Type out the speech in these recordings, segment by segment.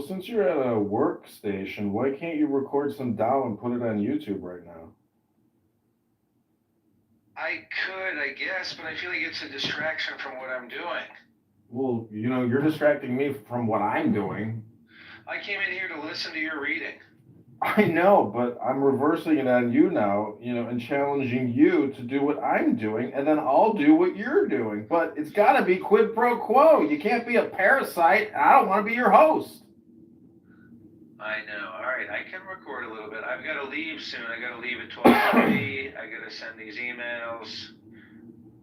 since you're at a workstation, why can't you record some Dow and put it on YouTube right now? I could, I guess, but I feel like it's a distraction from what I'm doing. Well, you're distracting me from what I'm doing. I came in here to listen to your reading. I know, but I'm reversing it on you now, and challenging you to do what I'm doing, and then I'll do what you're doing. But it's got to be quid pro quo. You can't be a parasite. I don't want to be your host. I know. All right, I can record a little bit. I've got to leave soon. I got to leave at 12:30. I got to send these emails.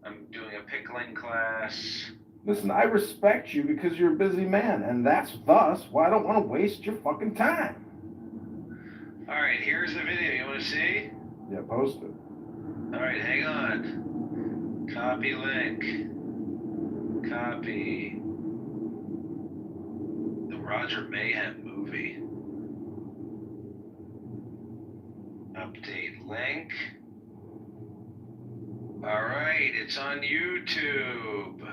I'm doing a pickling class. Listen, I respect you because you're a busy man, and that's thus why I don't want to waste your fucking time. All right, here's the video. You want to see? Yeah, post it. All right, hang on. Copy link. Copy. The Roger Mayhem movie. Update link. All right, it's on YouTube.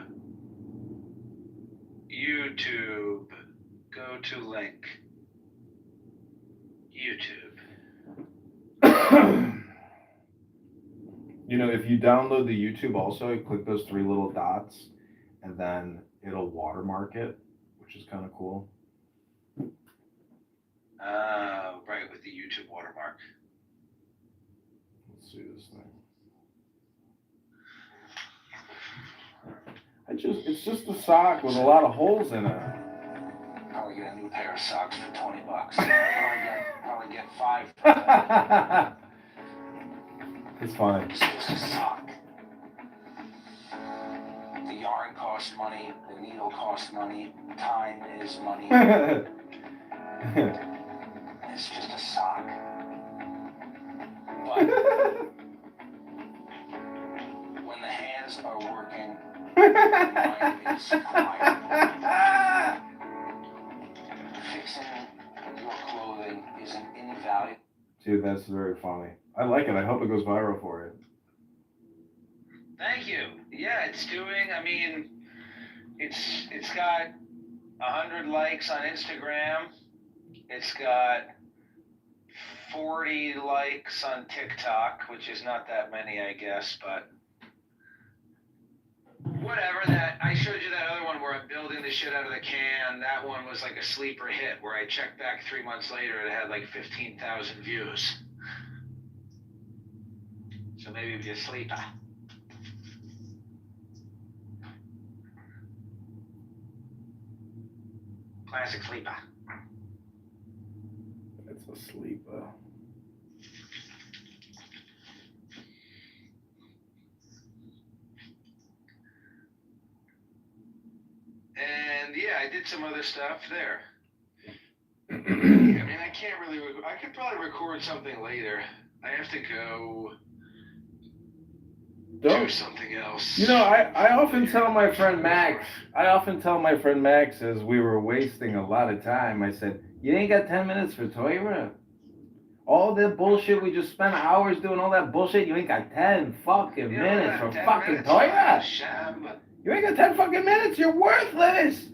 YouTube. Go to link. YouTube. If you download the YouTube also, you click those three little dots, and then it'll watermark it, which is kind of cool. Right, with the YouTube watermark. Let's see this thing. It's just a sock with a lot of holes in it. Probably get a new pair of socks for $20. Probably get 5. It's fine. It's just a sock. The yarn costs money. The needle costs money. Time is money. It's just a sock. But when the hands are working, the mind is quiet. Fixing your clothing is an invaluable. Dude, that's very funny. I like it. I hope it goes viral for you. Thank you. Yeah, it's doing. I mean, it's got 100 likes on Instagram. It's got 40 likes on TikTok, which is not that many, I guess, but whatever. That I showed you that other one where I'm building the shit out of the can. That one was like a sleeper hit where I checked back 3 months later and it had like 15,000 views. So maybe we just sleeper. Classic sleeper. It's a sleeper. And yeah, I did some other stuff there. I mean, I can't really. I could probably record something later. I have to go do something else. I often tell my friend Max. As we were wasting a lot of time. I said, "You ain't got 10 minutes for Toyra. All that bullshit we just spent hours doing, all that bullshit. You ain't got 10 fucking minutes for fucking Toyra. You ain't got 10 fucking minutes. You're worthless."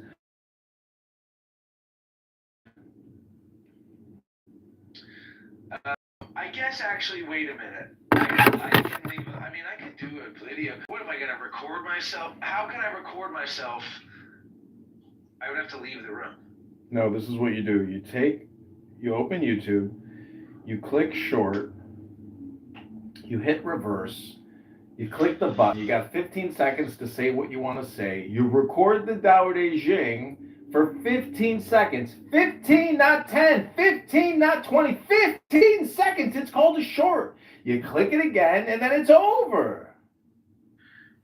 I guess actually, wait a minute. I can leave. I mean, I could do a video. What am I gonna record myself? How can I record myself? I would have to leave the room. No, this is what you do. You open YouTube, you click short, you hit reverse, you click the button. You got 15 seconds to say what you want to say. You record the Dao De Jing for 15 seconds. 15, not 10. 15, not 20. 15 seconds. It's called a short. You click it again, and then it's over.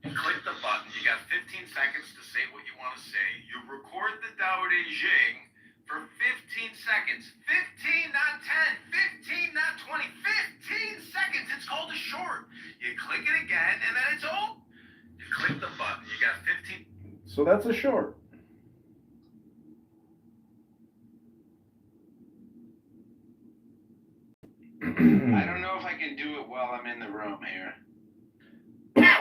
You click the button. You got 15 seconds to say what you want to say. You record the Dao De Jing for 15 seconds. 15, not 10. 15, not 20. 15 seconds. It's called a short. You click it again, and then it's over. You click the button. You got 15. So that's a short. I don't know if I can do it while I'm in the room here. I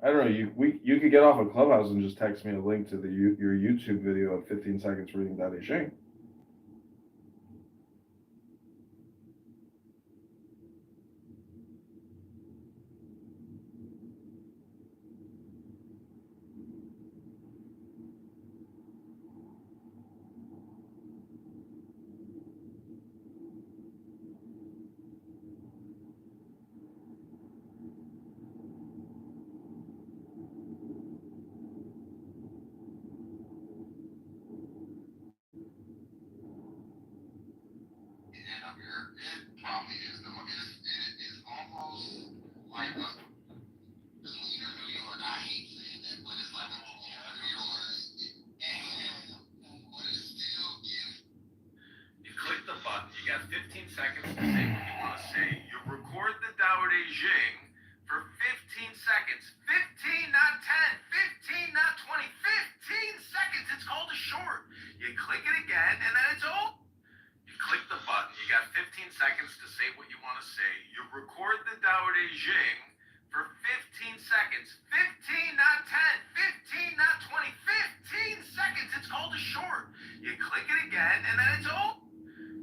don't know. You could get off of Clubhouse and just text me a link to your YouTube video of 15 seconds reading Dao De Jing. You click the button. You got 15 seconds to say what you want to say. You record the Tao Te Ching for 15 seconds. 15, not 10. 15, not 20. 15 seconds. It's called a short. You click it again, and then it's over. You click the button. You got 15 seconds to say what you want to say. You record the Tao Te Ching for 15 seconds. 15, not 10. 15, not 20. 15 seconds. It's called a short. You click it again, and then it's over.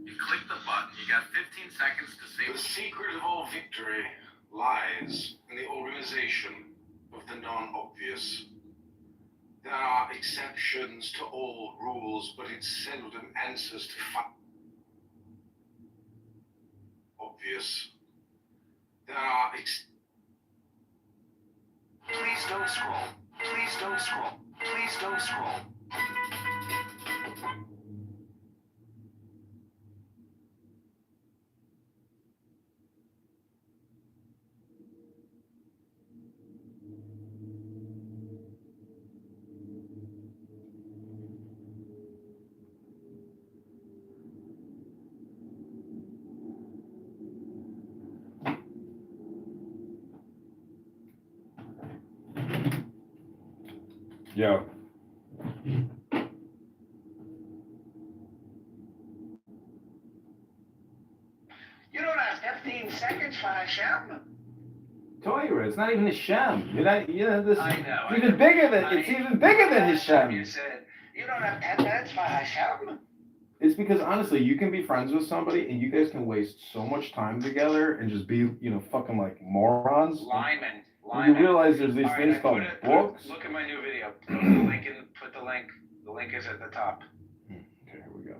You click the button. You got 15 seconds to say. The secret of all victory lies in the organization of the non-obvious. There are exceptions to all rules, but it seldom answers to obvious. There are Please don't scroll. Please don't scroll. Please don't scroll. Yo. You don't have 15 seconds for Hashem. Toira, it's not even Hashem. This I know. it's even bigger than Hashem. You said you don't have 10 minutes for Hashem. It's because honestly, you can be friends with somebody and you guys can waste so much time together and just be, fucking like morons. Lyman. You realize there's these All things right, called books. Look at my new video. Put the link in. Put the link. The link is at the top. Okay, here we go.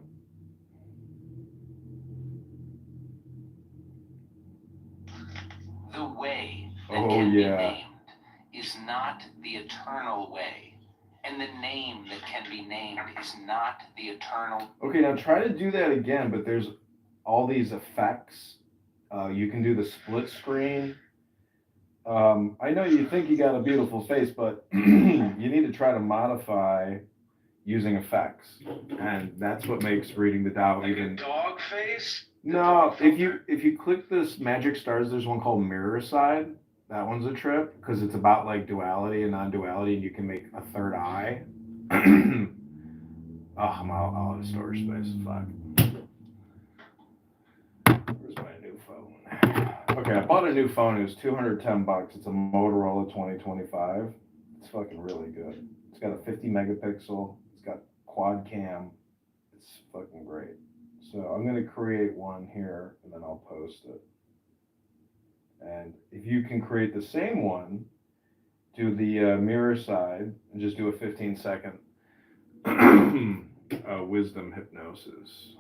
The way that Oh, can be yeah. named is not the eternal way, and the name that can be named is not the eternal. Okay, now try to do that again, but there's all these effects. You can do the split screen. I know you think you got a beautiful face, but you need to try to modify using effects, and that's what makes reading the Tao Like even. a dog face. No, if you click this magic stars, there's one called mirror side. That one's a trip because it's about like duality and non-duality, and you can make a third eye. Oh, I'm out of storage space. Fuck. Where's my new phone? Okay, I bought a new phone. It was $210. It's a Motorola 2025. It's fucking really good. It's got a 50 megapixel. It's got quad cam. It's fucking great. So I'm going to create one here and then I'll post it. And if you can create the same one, do the mirror side and just do a 15-second wisdom hypnosis.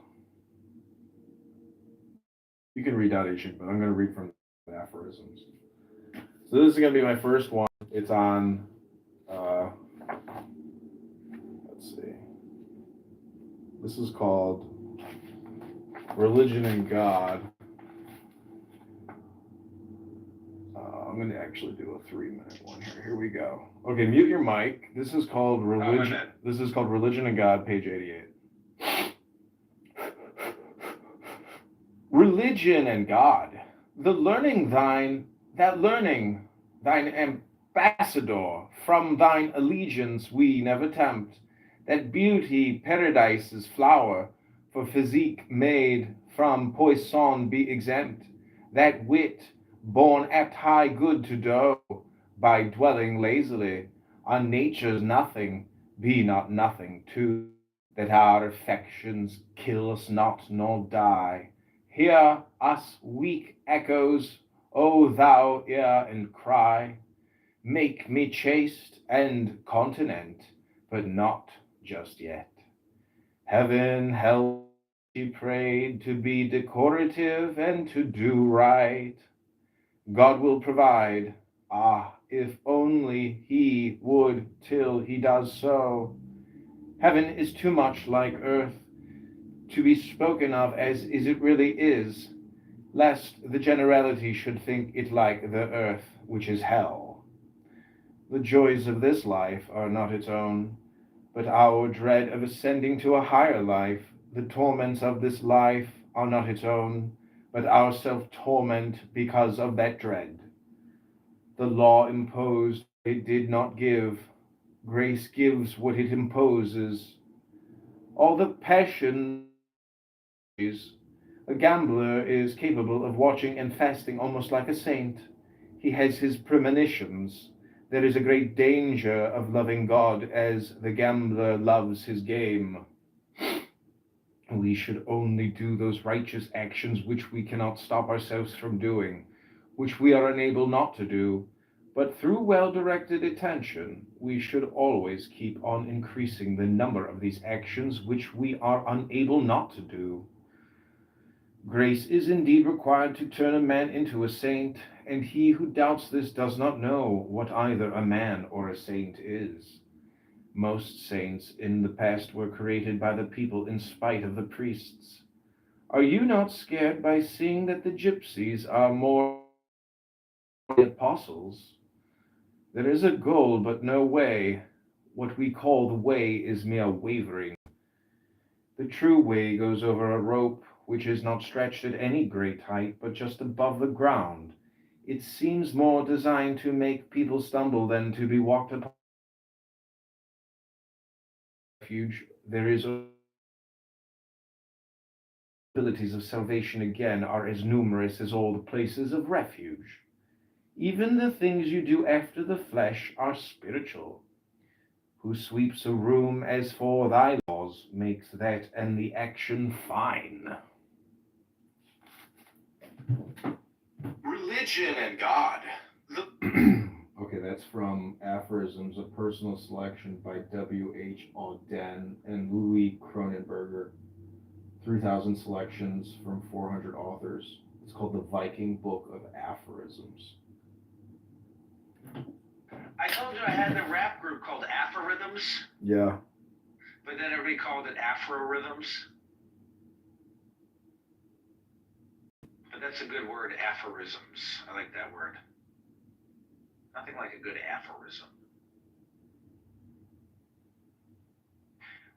You can read out each, but I'm going to read from the aphorisms. So this is going to be my first one. It's on, let's see. This is called Religion and God. I'm going to actually do a 3-minute one here. Here we go. Okay, mute your mic. This is called Religion. This is called Religion and God, page 88. Religion and God, the learning thine, thine ambassador, from thine allegiance we never tempt, that beauty paradise's flower, for physique made from poison be exempt, that wit born apt high good to do, by dwelling lazily on nature's nothing, be not nothing too, that our affections kill us not nor die. Hear us weak echoes, O thou ear and cry, make me chaste and continent, but not just yet. Heaven, hell, she prayed to be decorative and to do right. God will provide, if only he would till he does so. Heaven is too much like earth to be spoken of as it really is, lest the generality should think it like the earth, which is hell. The joys of this life are not its own, but our dread of ascending to a higher life. The torments of this life are not its own, but our self-torment because of that dread. The law imposed, it did not give. Grace gives what it imposes. All the passion. A gambler is capable of watching and fasting almost like a saint. He has his premonitions. There is a great danger of loving God as the gambler loves his game. We should only do those righteous actions which we cannot stop ourselves from doing, which we are unable not to do. But through well-directed attention, we should always keep on increasing the number of these actions which we are unable not to do. Grace is indeed required to turn a man into a saint, and he who doubts this does not know what either a man or a saint is. Most saints in the past were created by the people in spite of the priests. Are you not scared by seeing that the gypsies are more the apostles? There is a goal, but no way. What we call the way is mere wavering. The true way goes over a rope, which is not stretched at any great height, but just above the ground. It seems more designed to make people stumble than to be walked upon. Refuge, there is possibilities of salvation again are as numerous as all the places of refuge. Even the things you do after the flesh are spiritual. Who sweeps a room as for thy laws makes that and the action fine. Religion and God. Okay, that's from Aphorisms, a personal selection by W.H. Auden and Louis Kronenberger. 3,000 selections from 400 authors. It's called the Viking Book of Aphorisms. I told you I had a rap group called Aphorisms, Yeah. but then everybody called it Afro Rhythms. But that's a good word, aphorisms. I like that word. Nothing like a good aphorism.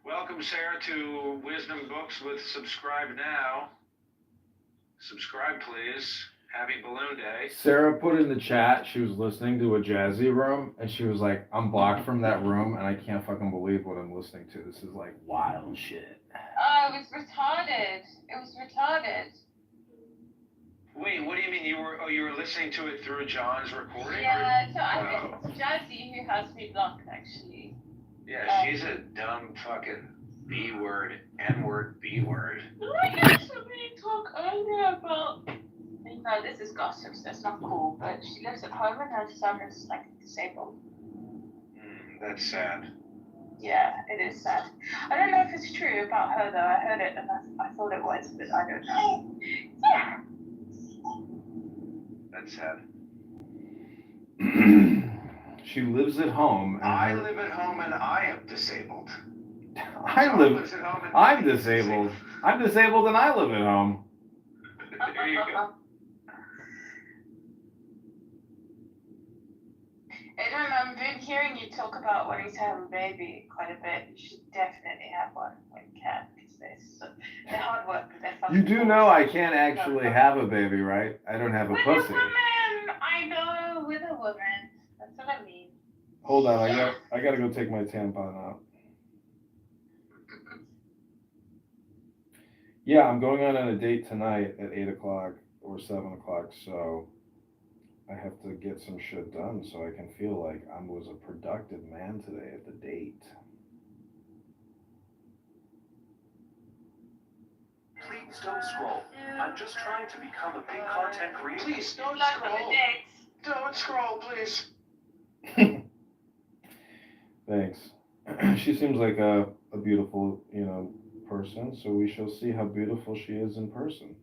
Welcome, Sarah, to Wisdom Books with Subscribe Now. Subscribe, please. Happy Balloon Day. Sarah put in the chat she was listening to a jazzy room, and she was like, I'm blocked from that room, and I can't fucking believe what I'm listening to. This is like wild shit. Oh, it was retarded. It was retarded. Wait, what do you mean you were listening to it through John's recording? Yeah, so I think it's Jazzy who has me blocked, actually. Yeah, she's a dumb fucking B-word, N-word, B-word. No, I heard somebody talk earlier about, you know, this is gossip, so it's not cool, but she lives at home and her son is, like, disabled. That's sad. Yeah, it is sad. I don't know if it's true about her, though. I heard it and I thought it was, but I don't know. Yeah. That's sad. She lives at home. I live at home and I am disabled. I'm disabled. I'm disabled and I live at home. There you go. Adam, I've been hearing you talk about wanting to have a baby quite a bit. You should definitely have one when you can, because they're hard work, but they're fun. You do know I can't actually have a baby, right? I don't have a With pussy. a woman! I know, with a woman. That's what I mean. Hold on, I gotta go take my tampon out. Yeah, I'm going on a date tonight at 8 o'clock or 7 o'clock, so I have to get some shit done so I can feel like I was a productive man today at the date. Please don't scroll. I'm just trying to become a big content creator. Please don't Like on the scroll. dates. Don't scroll, please. Thanks. She seems like a beautiful, person, so we shall see how beautiful she is in person.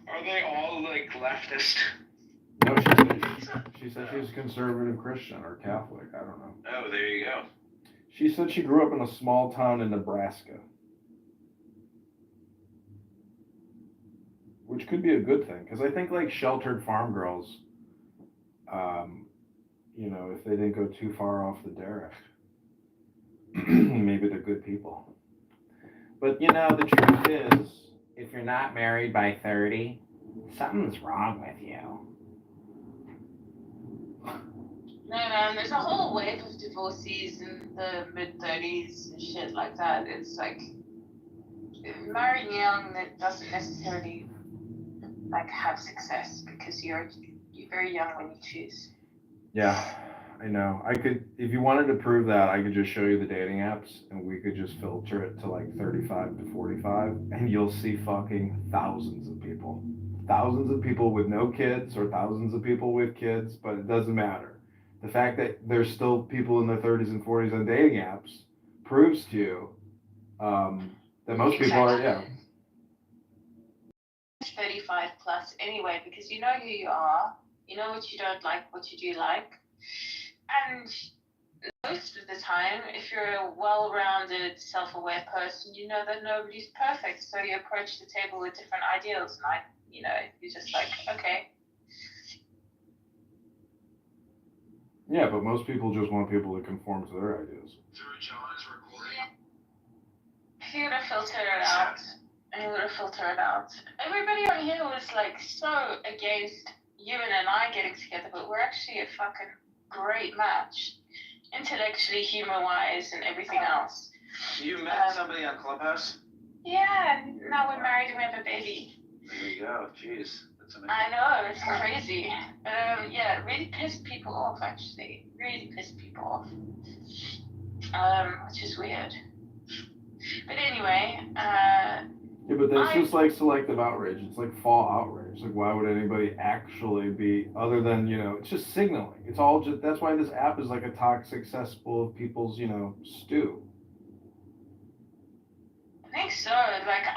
Are they all like leftist? No, she said she was conservative Christian or Catholic. I don't know. Oh, there you go. She said she grew up in a small town in Nebraska, which could be a good thing because I think like sheltered farm girls, you know, if they didn't go too far off the derech, maybe they're good people. But you know, the truth is, if you're not married by 30, something's wrong with you. No, and there's a whole wave of divorcees in the mid-30s and shit like that. It's like, marrying young, that doesn't necessarily, like, have success because you're very young when you choose. Yeah, I know. I could, if you wanted to prove that, I could just show you the dating apps and we could just filter it to like 35 to 45 and you'll see fucking thousands of people. Thousands of people with no kids or thousands of people with kids, but it doesn't matter. The fact that there's still people in their 30s and 40s on dating apps proves to you that most people are, yeah. 35 plus anyway, because you know who you are, you know what you don't like, what you do like, and most of the time, if you're a well-rounded, self-aware person, you know that nobody's perfect, so you approach the table with different ideals, and you're just like, okay. Yeah, but most people just want people to conform to their ideas. Through John's recording. If you were to filter it out, everybody on here was like so against you and I getting together, but we're actually a fucking great match, intellectually, humor-wise, and everything else. You met somebody on Clubhouse? Yeah, now we're married and we have a baby. There you go. Jeez, that's amazing. I know, it's crazy. Yeah, it really pissed people off, actually. Really pissed people off. Which is weird. But anyway, yeah, but that's just like selective outrage. It's like fall outrage. Like, why would anybody actually be, other than, you know, it's just signaling. It's all just, that's why this app is like a toxic cesspool of people's, you know, stew. I think so. Like,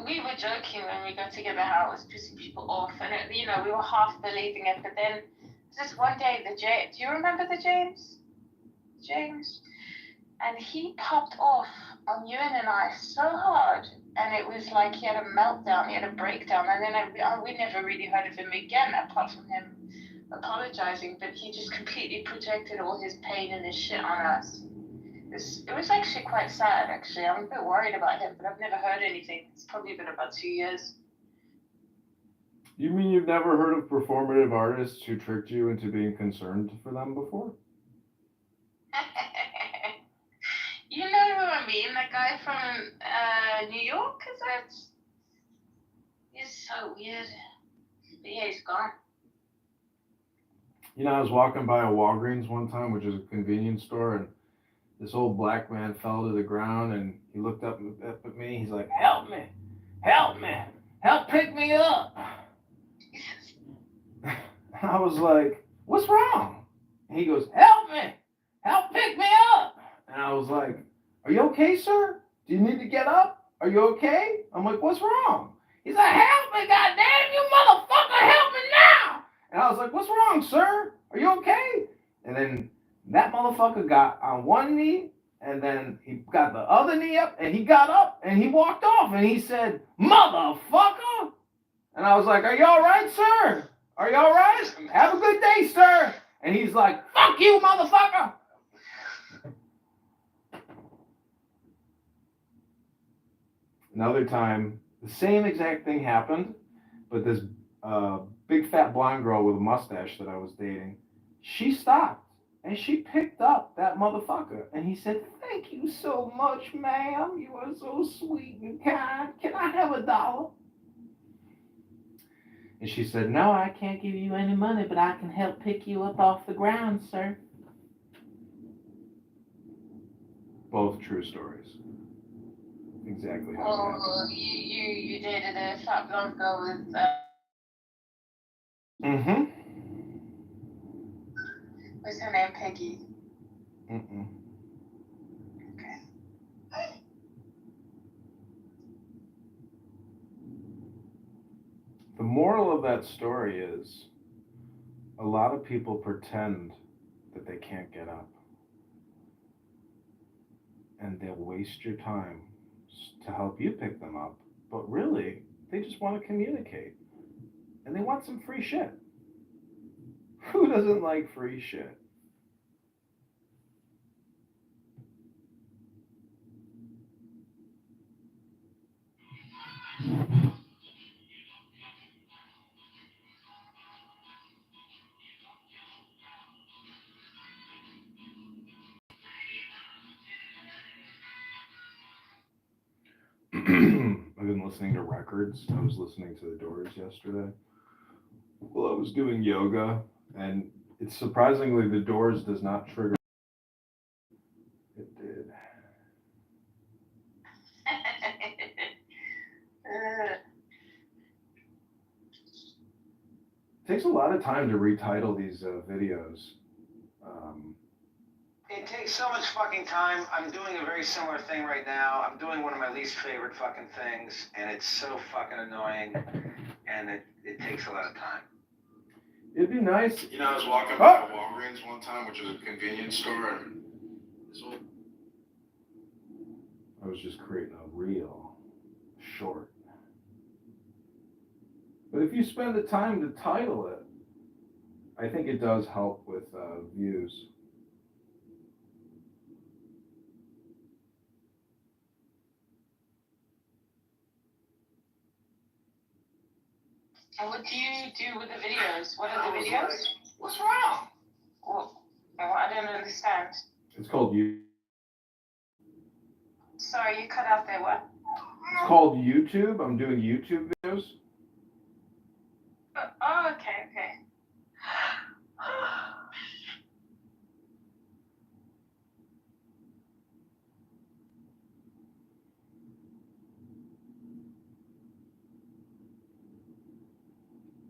we were joking when we got together how it was pissing people off, and we were half believing it. But then this one day, do you remember the James? And he popped off on you and I so hard, and it was like he had a meltdown, he had a breakdown, and then we never really heard of him again, apart from him apologizing. But he just completely projected all his pain and his shit on us. It was actually quite sad, actually. I'm a bit worried about him, but I've never heard anything. It's probably been about 2 years. You mean you've never heard of performative artists who tricked you into being concerned for them before? You know who I mean? That guy from New York, is it? He's so weird. But yeah, he's gone. You know, I was walking by a Walgreens one time, which is a convenience store, and this old black man fell to the ground, and he looked up at me. He's like, help me, help pick me up. I was like, what's wrong? And he goes, help pick me up. And I was like, are you okay, sir? Do you need to get up? Are you okay? I'm like, what's wrong? He's like, help me, goddamn, you motherfucker, help me now. And I was like, what's wrong, sir? Are you okay? And then that motherfucker got on one knee, and then he got the other knee up, and he got up, and he walked off, and he said, motherfucker. And I was like, are you all right, sir? Are you all right? Have a good day, sir. And he's like, fuck you, motherfucker. Another time, the same exact thing happened, but this big fat blonde girl with a mustache that I was dating, she stopped and she picked up that motherfucker. And he said, thank you so much, ma'am. You are so sweet and kind. Can I have $1? And she said, no, I can't give you any money, but I can help pick you up off the ground, sir. Both true stories. Exactly how it happened. Oh, you dated a fat blonde girl with Mm-hmm. what's her name? Peggy. Mm-mm. Okay. The moral of that story is a lot of people pretend that they can't get up. And they'll waste your time to help you pick them up. But really, they just want to communicate. And they want some free shit. Who doesn't like free shit? I've been listening to records. I was listening to The Doors yesterday. Well, I was doing yoga, and it's surprisingly The Doors does not trigger. It did. It takes a lot of time to retitle these videos. It takes so much fucking time. I'm doing a very similar thing right now. I'm doing one of my least favorite fucking things, and it's so fucking annoying, and it takes a lot of time. It'd be nice. You know, I was walking by Walgreens one time, which is a convenience store, and this old I was just creating a reel, short. But if you spend the time to title it, I think it does help with views. And what do you do with the videos? What are the videos? What's wrong? Well, I don't understand. It's called Sorry, you cut out there. What? It's called YouTube. I'm doing YouTube videos. Oh, okay, okay.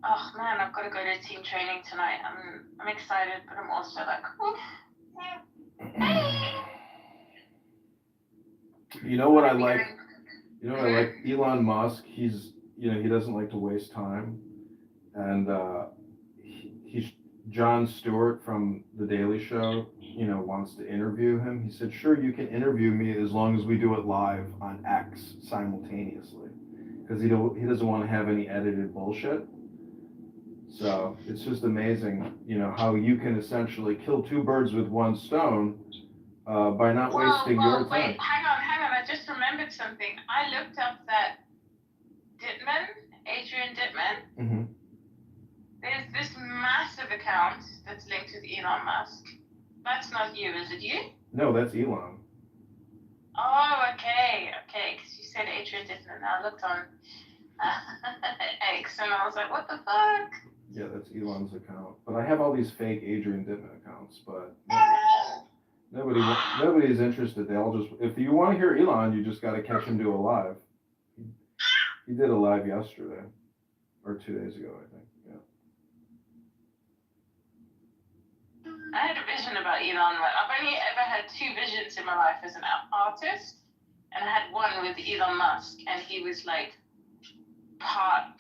Oh man, I've got to go to team training tonight. I'm excited, but I'm also like, You know what I like? You know what I like? Elon Musk. He's he doesn't like to waste time, and he's Jon Stewart from The Daily Show. Wants to interview him. He said, "Sure, you can interview me as long as we do it live on X simultaneously, because he doesn't want to have any edited bullshit." So it's just amazing, how you can essentially kill two birds with one stone by not wasting your time. Wait, hang on. I just remembered something. I looked up that Adrian Dittman. Mm-hmm. There's this massive account that's linked with Elon Musk. That's not you, is it you? No, that's Elon. Oh, okay, because you said Adrian Dittman. I looked on X and I was like, what the fuck? Yeah, that's Elon's account. But I have all these fake Adrian Dittman accounts, but nobody's interested. They all just, if you want to hear Elon, you just got to catch him do a live. He did a live yesterday, or 2 days ago, I think. Yeah. I had a vision about Elon. I've only ever had two visions in my life as an artist, and I had one with Elon Musk, and he was like part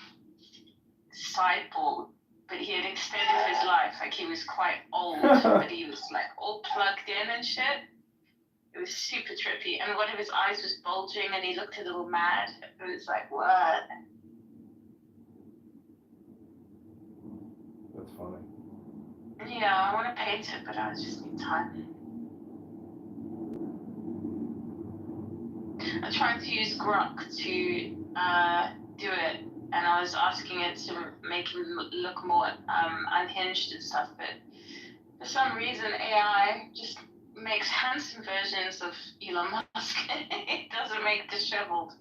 cyborg, but he had extended his life. Like he was quite old, but he was like all plugged in and shit. It was super trippy, and one of his eyes was bulging, and he looked a little mad. It was like, what? That's funny. Yeah, I want to paint it, but I just need time. I tried to use Grok to do it, and I was asking it to make him look more unhinged and stuff, but for some reason AI just makes handsome versions of Elon Musk. It doesn't make disheveled.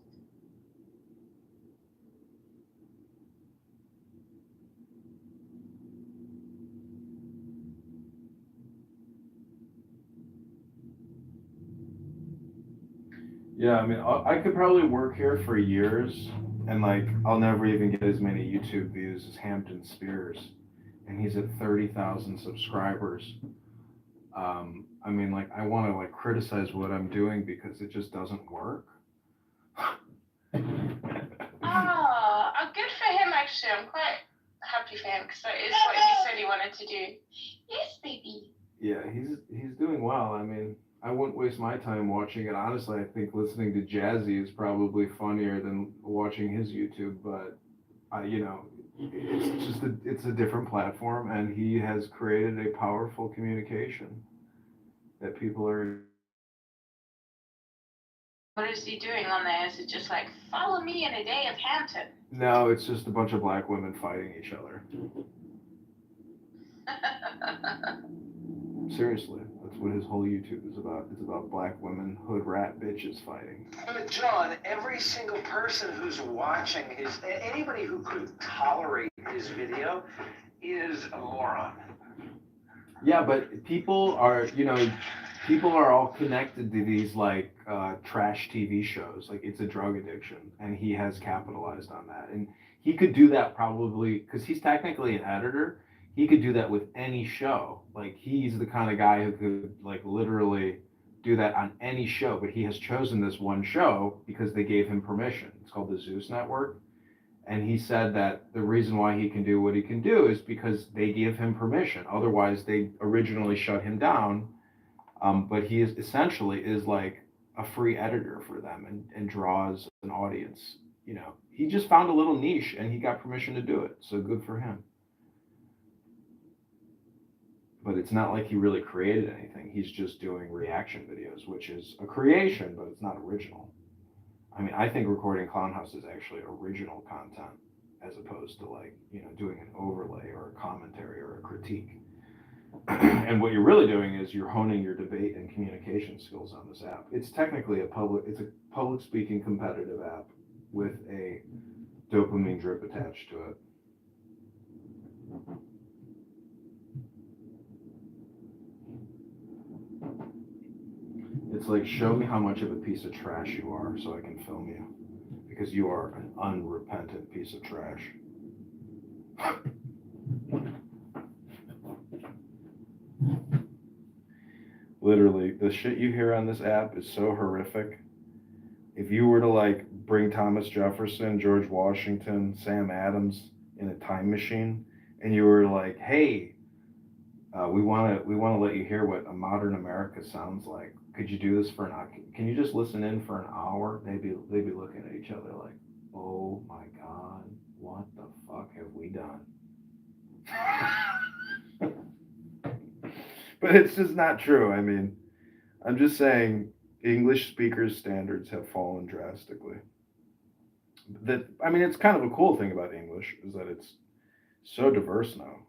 Yeah, I mean, I could probably work here for years, and I'll never even get as many YouTube views as Hampton Spears, and he's at 30,000 subscribers. I mean, I want to criticize what I'm doing because it just doesn't work. Oh, good for him actually. I'm quite happy for him because that is what he said he wanted to do. Yes, baby. Yeah, he's doing well. I mean, I wouldn't waste my time watching it. Honestly, I think listening to Jazzy is probably funnier than watching his YouTube. But you know, it's just it's a different platform, and he has created a powerful communication that people are. What is he doing on there? Is it just like, follow me in a day of Hampton? No, it's just a bunch of black women fighting each other. Seriously, that's what his whole YouTube is about. It's about black women, hood rat bitches fighting. But John, every single person who's watching anybody who could tolerate his video is a moron. Yeah, but people are, people are all connected to these like trash TV shows. Like it's a drug addiction, and he has capitalized on that. And he could do that probably because he's technically an editor. He could do that with any show. Like he's the kind of guy who could like literally do that on any show. But he has chosen this one show because they gave him permission. It's called the Zeus Network. And he said that the reason why he can do what he can do is because they give him permission. Otherwise, they originally shut him down. But he is essentially is like a free editor for them and draws an audience. He just found a little niche and he got permission to do it. So good for him. But it's not like he really created anything. He's just doing reaction videos, which is a creation, but it's not original. I mean, I think recording Clown House is actually original content as opposed to like, doing an overlay or a commentary or a critique. And what you're really doing is you're honing your debate and communication skills on this app. It's technically it's a public speaking competitive app with a dopamine drip attached to it. It's like, show me how much of a piece of trash you are so I can film you. Because you are an unrepentant piece of trash. Literally, the shit you hear on this app is so horrific. If you were to like bring Thomas Jefferson, George Washington, Sam Adams in a time machine, and you were like, hey, we want to let you hear what a modern America sounds like. Could you do this for an hour? Can you just listen in for an hour? They'd be looking at each other like, oh my God, what the fuck have we done? But it's just not true. I mean, I'm just saying English speakers' standards have fallen drastically. It's kind of a cool thing about English is that it's so diverse now.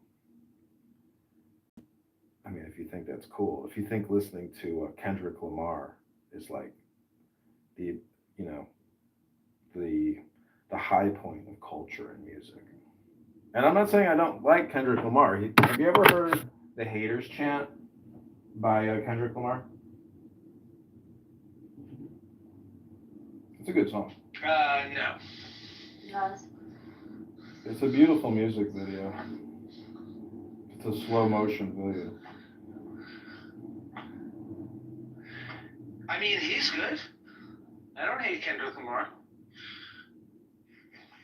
I mean, if you think that's cool, if you think listening to Kendrick Lamar is like the high point of culture and music, and I'm not saying I don't like Kendrick Lamar. Have you ever heard the Haters Chant by Kendrick Lamar? It's a good song. No. No. It's a beautiful music video. It's a slow motion video. I mean, he's good. I don't hate Kendrick Lamar.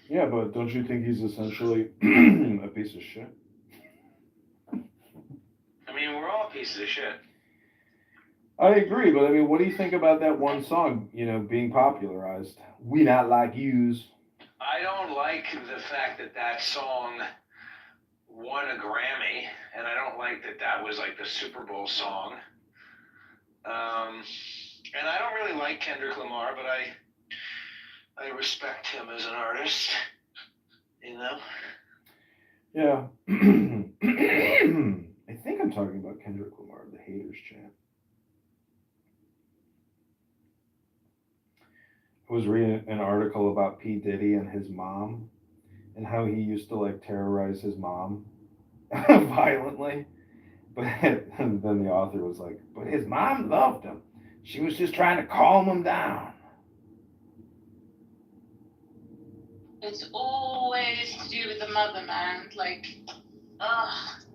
Yeah, but don't you think he's essentially a piece of shit? I mean, we're all pieces of shit. I agree, but I mean, what do you think about that one song, being popularized? We Not Like Yous. I don't like the fact that song won a Grammy, and I don't like that was like the Super Bowl song. And I don't really like Kendrick Lamar, but I respect him as an artist, Yeah. I think I'm talking about Kendrick Lamar, the Haters Chant. I was reading an article about P. Diddy and his mom and how he used to like terrorize his mom violently. But and then the author was like, but his mom loved him. She was just trying to calm him down. It's always to do with the mother, man. Like,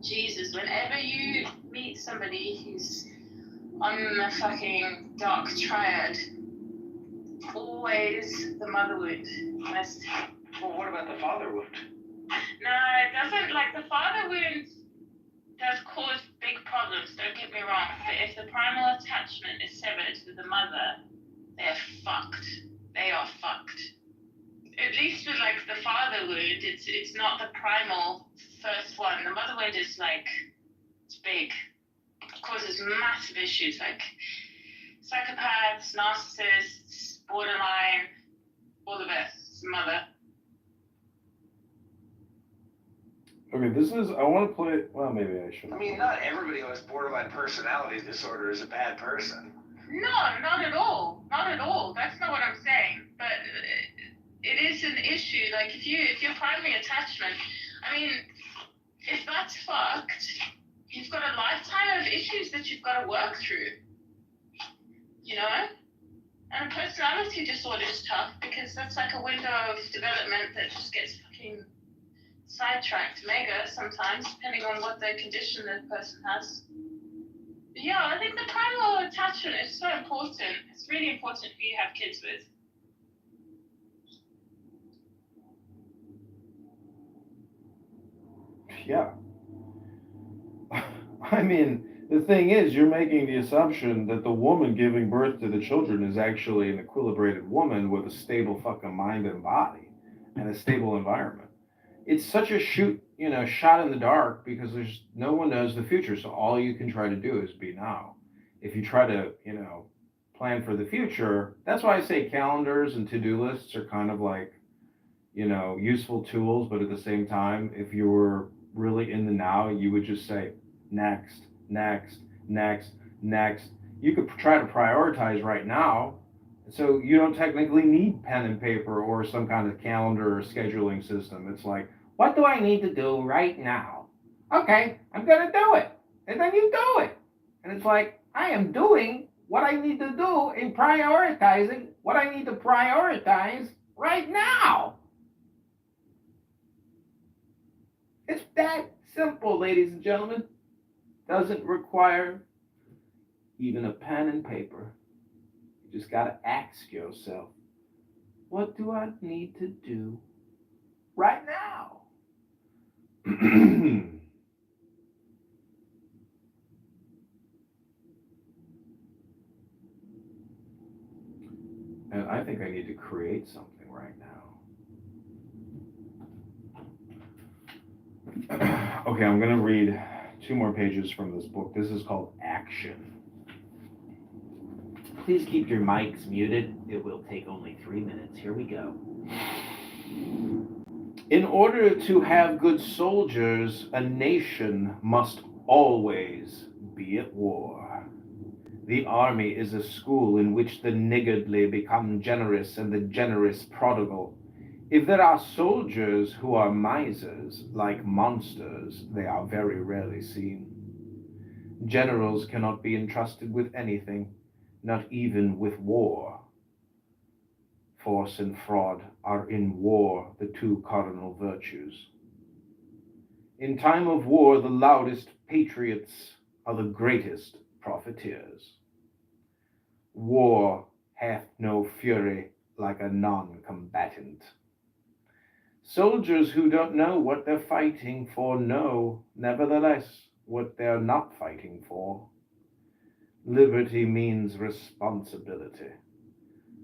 Jesus, whenever you meet somebody who's on the fucking dark triad, always the mother wound. Well, what about the father wound? No, it doesn't. Like, the father wound does cause big problems, don't get me wrong. But if the primal attachment is severed with the mother, they're fucked. They are fucked. At least with, like, the father wound, it's not the primal first one. The mother wound is, like, it's big. It causes massive issues, like psychopaths, narcissists, borderline, all of it. It's the mother. Okay, I want to play, well, maybe I shouldn't. I mean, not everybody who has borderline personality disorder is a bad person. No, not at all. Not at all. That's not what I'm saying. But it is an issue. Like, if you're primary attachment, I mean, if that's fucked, you've got a lifetime of issues that you've got to work through. You know? And personality disorder is tough because that's like a window of development that just gets fucking sidetracked mega sometimes, depending on what the condition the person has. But yeah, I think the primal attachment is so important. It's really important for you to have kids with. Yeah. I mean, the thing is, you're making the assumption that the woman giving birth to the children is actually an equilibrated woman with a stable fucking mind and body and a stable environment. It's such a shot in the dark because there's no one knows the future. So all you can try to do is be now. If you try to, plan for the future, that's why I say calendars and to-do lists are kind of like, useful tools. But at the same time, if you were really in the now, you would just say next, next, next, next. You could try to prioritize right now. So you don't technically need pen and paper or some kind of calendar or scheduling system. It's like, what do I need to do right now? Okay, I'm going to do it. And then you do it. And it's like, I am doing what I need to do in prioritizing what I need to prioritize right now. It's that simple, ladies and gentlemen. Doesn't require even a pen and paper. You just got to ask yourself, what do I need to do right now? And I think I need to create something right now. Okay, I'm going to read 2 more pages from this book. This is called Action. Please keep your mics muted. It will take only 3 minutes. Here we go. In order to have good soldiers, a nation must always be at war. The army is a school in which the niggardly become generous and the generous prodigal. If there are soldiers who are misers, like monsters, they are very rarely seen. Generals cannot be entrusted with anything, not even with war. Force and fraud are in war the 2 cardinal virtues. In time of war, the loudest patriots are the greatest profiteers. War hath no fury like a non-combatant. Soldiers who don't know what they're fighting for know, nevertheless, what they're not fighting for. Liberty means responsibility.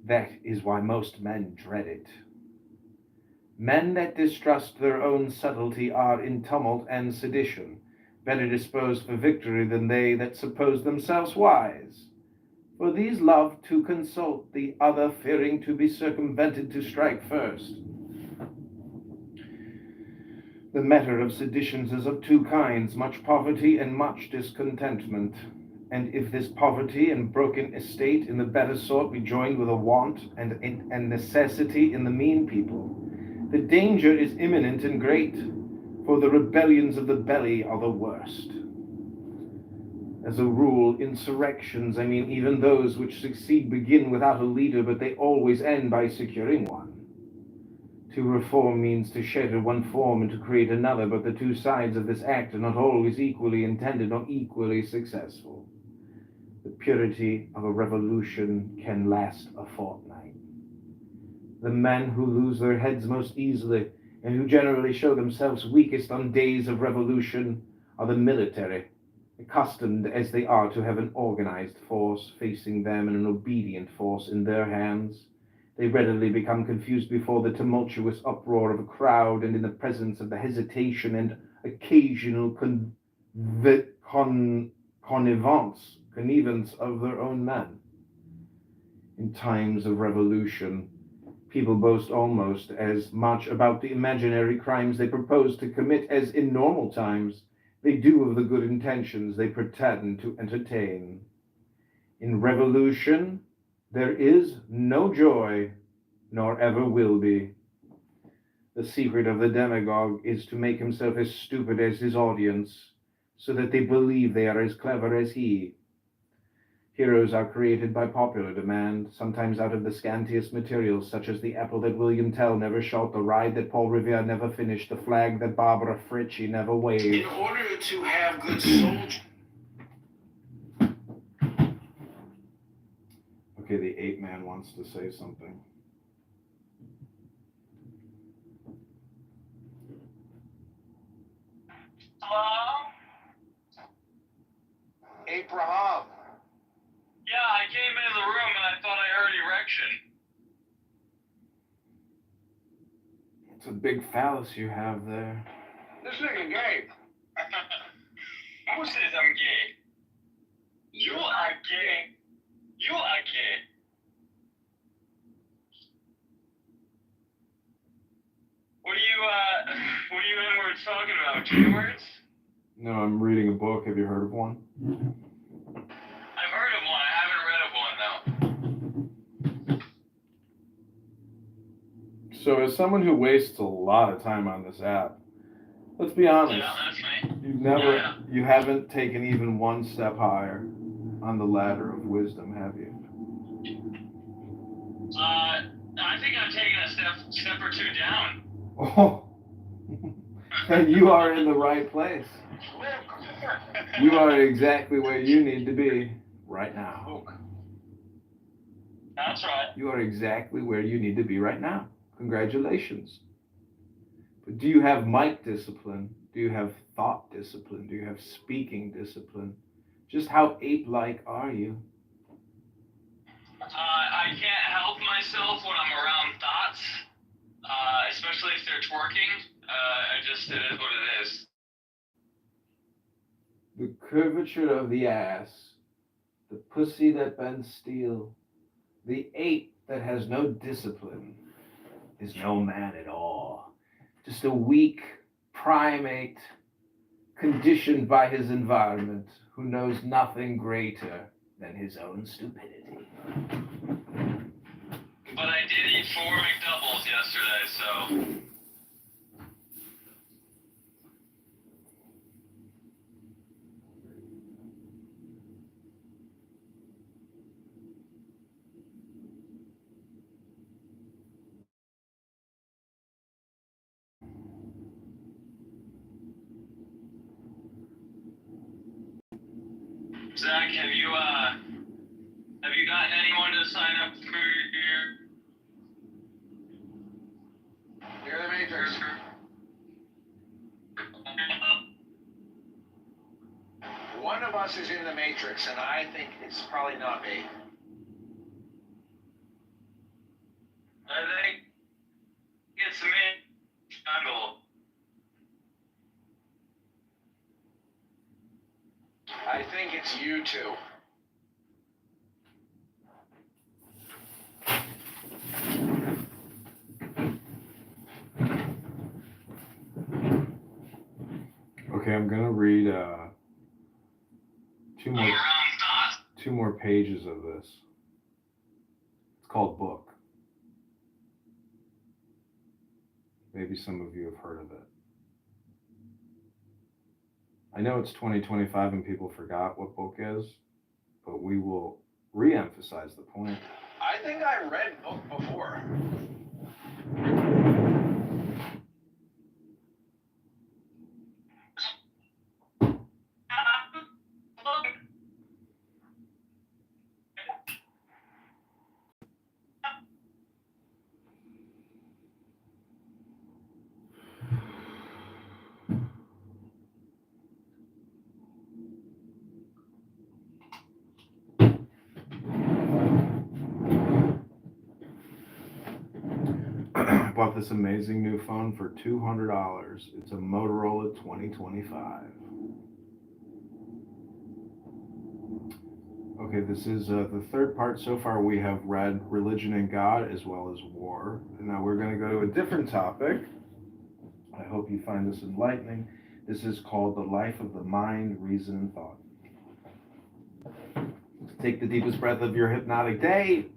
That is why most men dread it. Men that distrust their own subtlety are in tumult and sedition, better disposed for victory than they that suppose themselves wise. For these love to consult the other, fearing to be circumvented to strike first. The matter of seditions is of 2 kinds, much poverty and much discontentment. And if this poverty and broken estate in the better sort be joined with a want and necessity in the mean people, the danger is imminent and great, for the rebellions of the belly are the worst. As a rule, insurrections, even those which succeed, begin without a leader, but they always end by securing one. To reform means to shatter one form and to create another, but the 2 sides of this act are not always equally intended or equally successful. The purity of a revolution can last a fortnight. The men who lose their heads most easily and who generally show themselves weakest on days of revolution are the military, accustomed as they are to have an organized force facing them and an obedient force in their hands. They readily become confused before the tumultuous uproar of a crowd and in the presence of the hesitation and occasional connivance of their own men. In times of revolution, people boast almost as much about the imaginary crimes they propose to commit as in normal times they do of the good intentions they pretend to entertain. In revolution, there is no joy, nor ever will be. The secret of the demagogue is to make himself as stupid as his audience, so that they believe they are as clever as he. Heroes are created by popular demand, sometimes out of the scantiest materials, such as the apple that William Tell never shot, the ride that Paul Revere never finished, the flag that Barbara Fritchie never waved. In order to have good soldiers. Okay, the ape man wants to say something. Hello? Abraham. Yeah, I came into the room and I thought I heard erection. It's a big phallus you have there. This nigga gay. Who says I'm gay? You are gay. You are gay. What are you N-words talking about? J-words? No, I'm reading a book. Have you heard of one? I've heard of one. I haven't read of one, though. So, as someone who wastes a lot of time on this app, let's be honest. Yeah, that's me. You haven't taken even one step higher on the ladder of wisdom, have you? I think I've taken a step or two down. Oh, then you are in the right place. You are exactly where you need to be right now. That's right. You are exactly where you need to be right now. Congratulations. But do you have mic discipline? Do you have thought discipline? Do you have speaking discipline? Just how ape-like are you? I can't help myself when I'm around thoughts, especially if they're twerking. It is what it is. The curvature of the ass, the pussy that bends steel, the ape that has no discipline is no man at all. Just a weak primate conditioned by his environment who knows nothing greater than his own stupidity. But I did eat 4 McDoubles yesterday, so... Zach, have you gotten anyone to sign up for You're the Matrix. One of us is in the Matrix, and I think it's probably not me. I think it's me. Jungle. I think it's you two. Okay, I'm gonna read Around thoughts. 2 more pages of this. It's called Book. Maybe some of you have heard of it. I know it's 2025 and people forgot what book is, but we will re-emphasize the point. I think I read Book before. bought this amazing new phone for $200. It's a Motorola 2025. Okay, this is the third part. So far we have read Religion and God as well as War. And now we're going to go to a different topic. I hope you find this enlightening. This is called The Life of the Mind, Reason, and Thought. Take the deepest breath of your hypnotic day.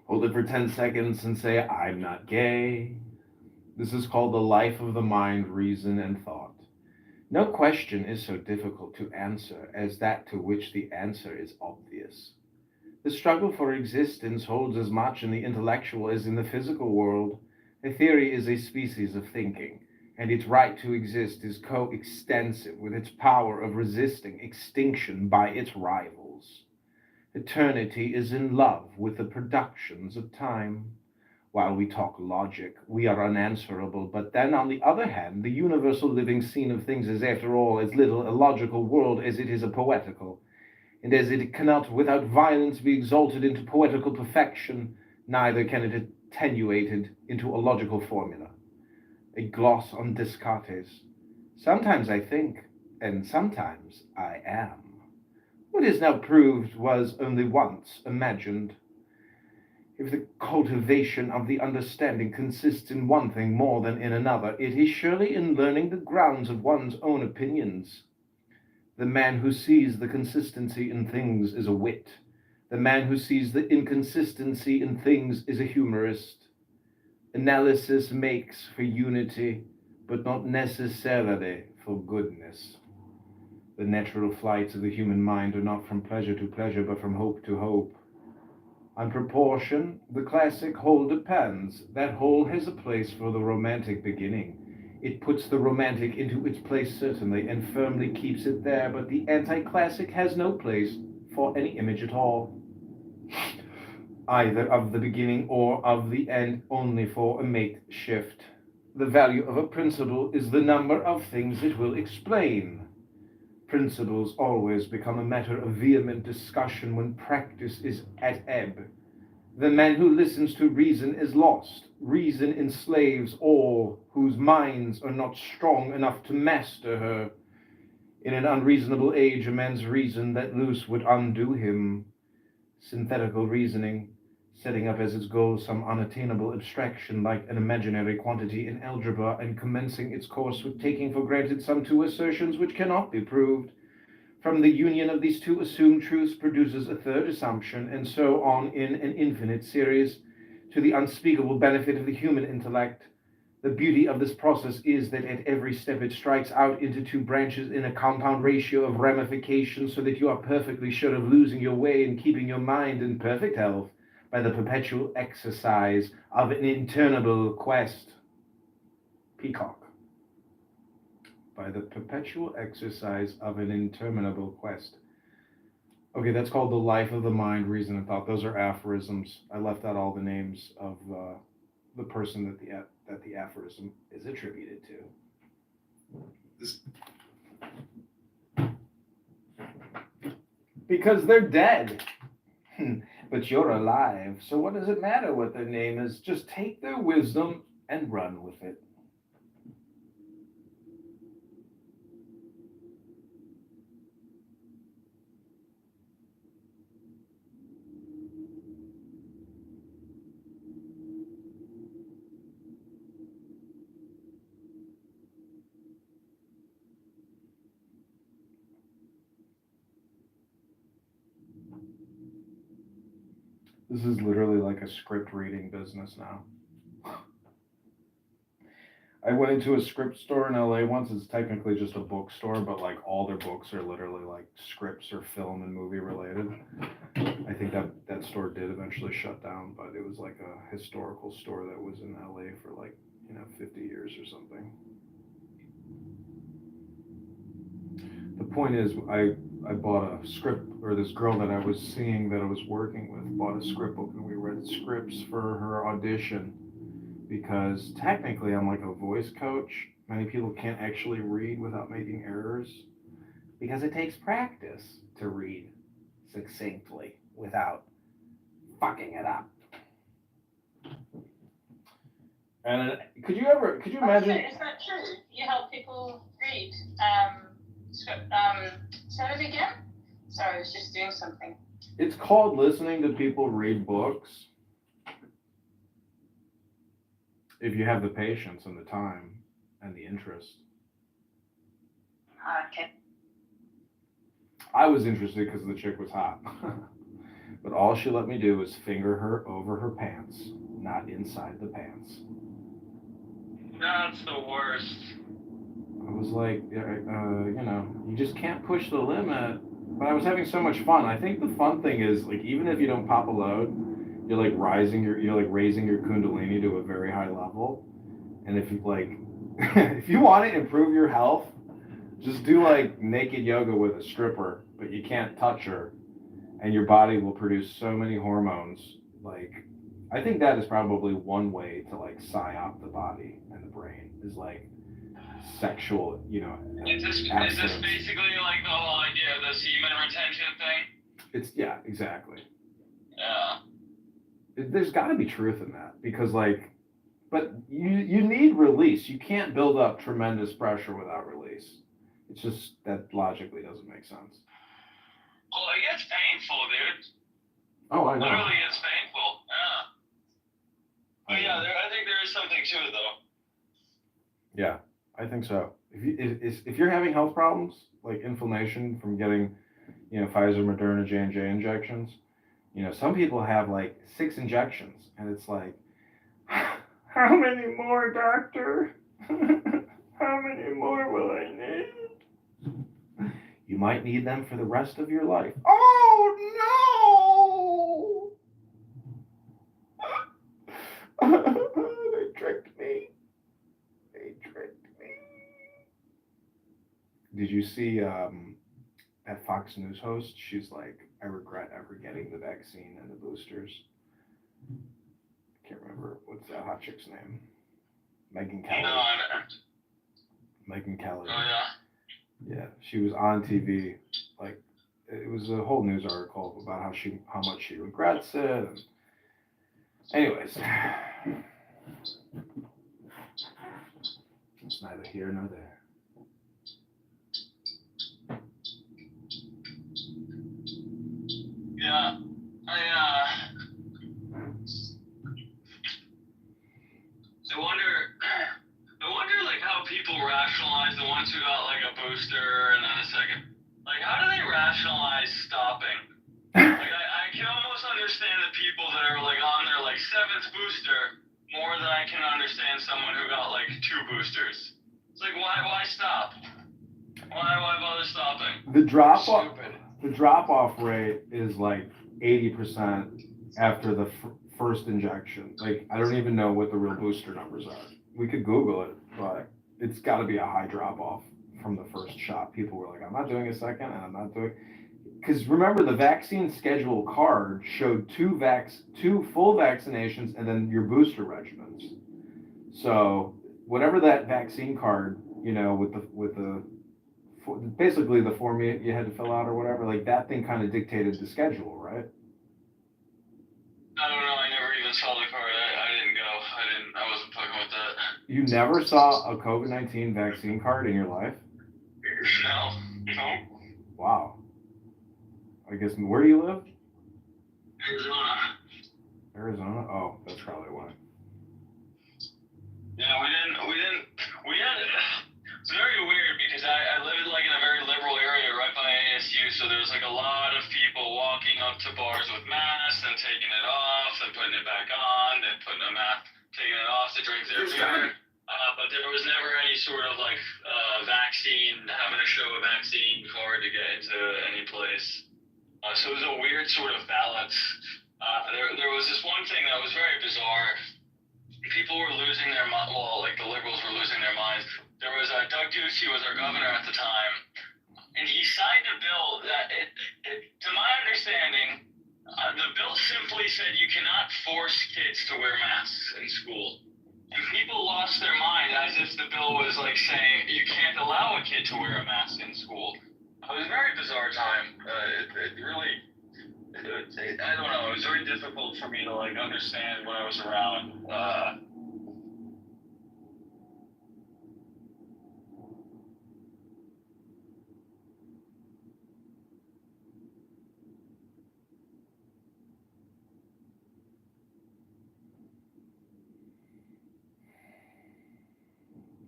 Hold it for 10 seconds and say, I'm not gay. This is called The Life of the Mind, Reason, and Thought. No question is so difficult to answer as that to which the answer is obvious. The struggle for existence holds as much in the intellectual as in the physical world. A theory is a species of thinking, and its right to exist is coextensive with its power of resisting extinction by its rivals. Eternity is in love with the productions of time. While we talk logic, we are unanswerable, but then, on the other hand, the universal living scene of things is, after all, as little a logical world as it is a poetical, and as it cannot without violence be exalted into poetical perfection, neither can it attenuated into a logical formula. A gloss on Descartes. Sometimes I think, and sometimes I am. What is now proved was only once imagined. If the cultivation of the understanding consists in one thing more than in another, it is surely in learning the grounds of one's own opinions. The man who sees the consistency in things is a wit. The man who sees the inconsistency in things is a humorist. Analysis makes for unity, but not necessarily for goodness. The natural flights of the human mind are not from pleasure to pleasure, but from hope to hope. On proportion, the classic whole depends. That whole has a place for the romantic beginning. It puts the romantic into its place certainly, and firmly keeps it there, but the anti-classic has no place for any image at all, either of the beginning or of the end, only for a makeshift. The value of a principle is the number of things it will explain. Principles always become a matter of vehement discussion when practice is at ebb. The man who listens to reason is lost. Reason enslaves all whose minds are not strong enough to master her. In an unreasonable age, a man's reason let loose would undo him. Synthetical reasoning, setting up as its goal some unattainable abstraction like an imaginary quantity in algebra, and commencing its course with taking for granted some two assertions which cannot be proved. From the union of these two assumed truths produces a third assumption, and so on in an infinite series, to the unspeakable benefit of the human intellect. The beauty of this process is that at every step it strikes out into two branches in a compound ratio of ramification, so that you are perfectly sure of losing your way and keeping your mind in perfect health by the perpetual exercise of an interminable quest. Peacock. By the perpetual exercise of an interminable quest. Okay, that's called The Life of the Mind, Reason, and Thought. Those are aphorisms. I left out all the names of the person that the aphorism is attributed to. Because they're dead. But you're alive, so what does it matter what their name is? Just take their wisdom and run with it. This is literally like a script reading business now. I went into a script store in LA once. It's technically just a bookstore, but like all their books are literally like scripts or film and movie related. I think that store did eventually shut down, but it was like a historical store that was in LA for like, 50 years or something. The point is, I bought a script, or this girl that I was seeing that I was working with bought a script book, and we read scripts for her audition, because technically I'm like a voice coach. Many people can't actually read without making errors, because it takes practice to read succinctly without fucking it up. And could you imagine? Is that true? You help people read. Say it again. Sorry, I was just doing something. It's called listening to people read books. If you have the patience and the time and the interest. Okay. I was interested because the chick was hot. But all she let me do was finger her over her pants, not inside the pants. That's the worst. I was like, you just can't push the limit. But I was having so much fun. I think the fun thing is, like, even if you don't pop a load, you're like raising your kundalini to a very high level. And if you if you want to improve your health, just do like naked yoga with a stripper, but you can't touch her, and your body will produce so many hormones. Like, I think that is probably one way to like psyop the body and the brain is like sexual, Is this basically like the whole idea of the semen retention thing? Yeah, exactly. Yeah. There's got to be truth in that because but you need release. You can't build up tremendous pressure without release. It's just that logically doesn't make sense. Well, it gets painful, dude. Oh, I know. Literally, it's painful. Yeah. But yeah, I think there is something to it, though. Yeah, I think so. If you're having health problems like inflammation from getting, Pfizer, Moderna, J&J injections, some people have like 6 injections, and it's like, how many more, doctor? How many more will I need? You might need them for the rest of your life. Oh no! They tricked me. Did you see that Fox News host? She's like, I regret ever getting the vaccine and the boosters. I can't remember what's that hot chick's name. Megyn Kelly. No, Megyn Kelly. Oh yeah. Yeah, she was on TV. Like, it was a whole news article about how much she regrets it. And anyways, it's neither here nor there. Yeah. I wonder like how people rationalize the ones who got like a booster and then a second. Like, how do they rationalize stopping? Like, I can almost understand the people that are like on their like 7th booster more than I can understand someone who got like 2 boosters. It's like, why stop? Why bother stopping? The drop off rate is like 80% after the first injection. Like, I don't even know what the real booster numbers are. We could Google it, but it's got to be a high drop off from the first shot. People were like, I'm not doing a second, and I'm not doing. Because remember, the vaccine schedule card showed 2 full vaccinations and then your booster regimens. So whatever that vaccine card, with the basically the form you had to fill out or whatever, like that thing kind of dictated the schedule, right? I don't know. I never even saw the card. I didn't go. I wasn't fucking with that. You never saw a COVID-19 vaccine card in your life? No. Wow. I guess, where do you live? Arizona? Oh, that's probably why. Yeah, we had, it's very weird because I lived like in a very liberal area right by ASU, so there was like a lot of people walking up to bars with masks and taking it off and putting it back on, then taking it off to drink their beer. But there was never any sort of like having to show a vaccine card to get into any place. So it was a weird sort of balance. There was this one thing that was very bizarre. People were losing their mind. Well, like the liberals were losing their minds. There was Doug Ducey was our governor at the time, and he signed a bill that, to my understanding, the bill simply said you cannot force kids to wear masks in school. And people lost their mind as if the bill was like saying you can't allow a kid to wear a mask in school. It was a very bizarre time. I don't know. It was very difficult for me to like understand when I was around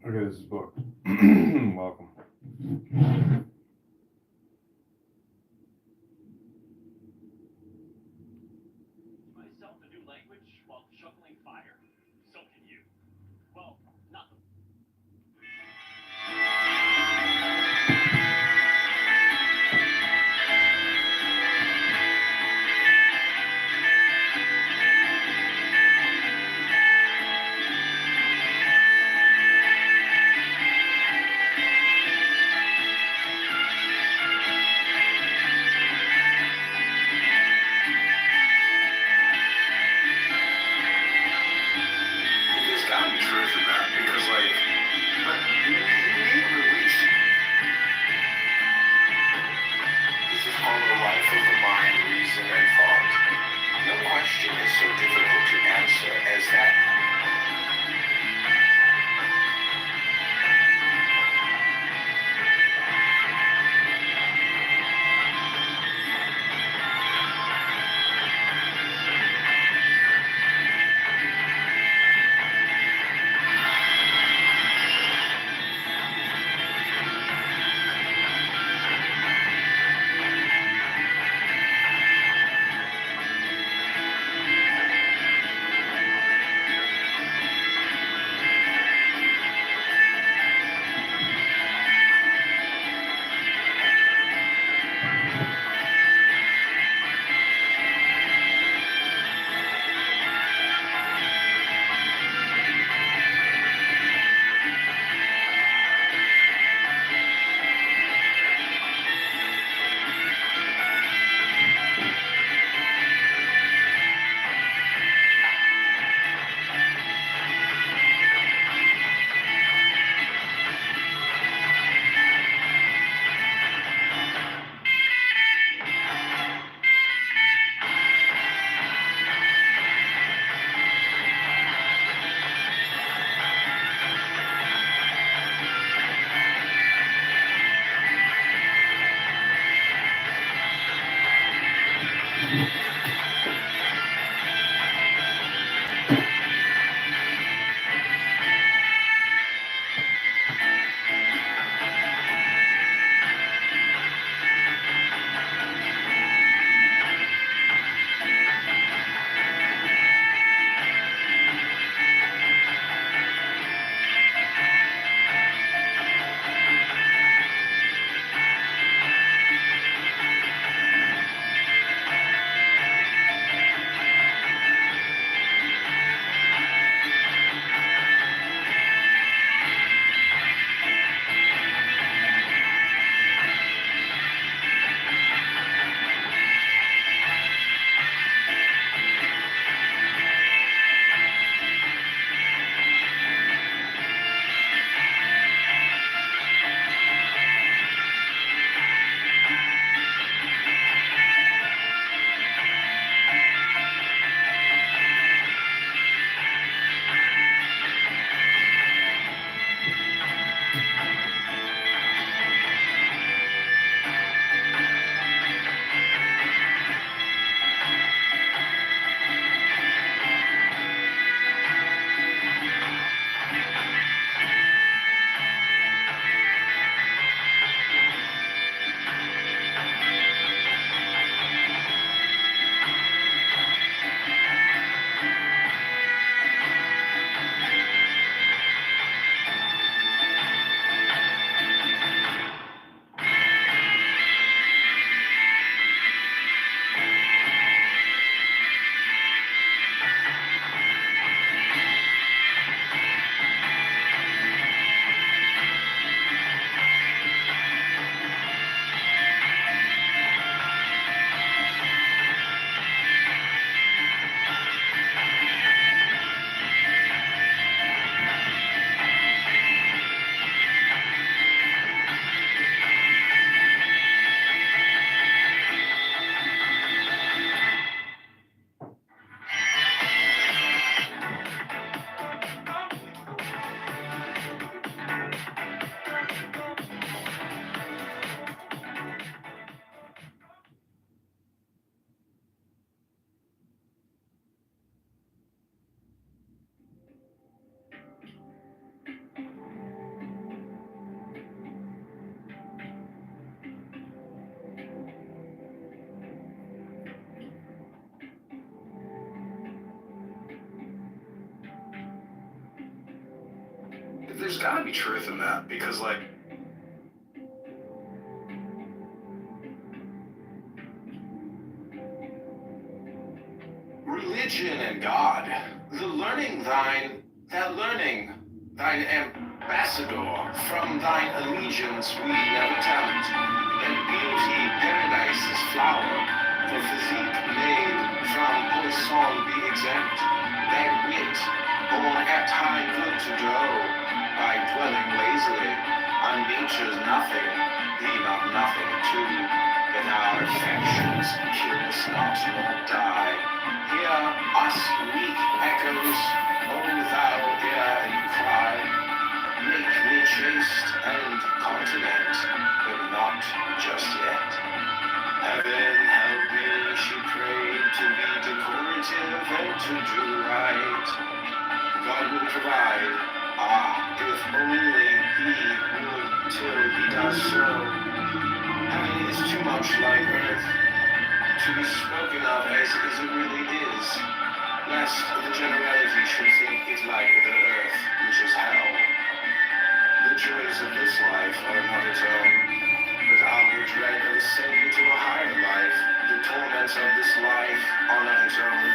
Okay, this is book. Welcome. Myself a new language while shoveling fire. So can you. Well, not the There's gotta be truth in that because, like, but you need release. This is called the life of the mind, reason, and thought. No question is so difficult to answer as that. there's gotta be truth in that, because like, religion and God, the learning thine, that learning, thine ambassador, from thine allegiance we never tempt, and beauty paradise's flower, for physique made from poison be exempt, that wit, born at high good to do, by dwelling lazily, on nature's nothing, be not nothing too, that our affections kill us not nor die. Hear us weak echoes, oh thou hear and cry, make me chaste and continent, but not just yet. Heaven help me, she prayed, to be decorative and to do right. God will provide, if only he would till he does so. Heaven is too much like earth, to be spoken of as it really is, lest the generality should think it like the earth, which is hell. The joys of this life are not its own, but our dread of ascending to a higher life. The torments of this life are not its own,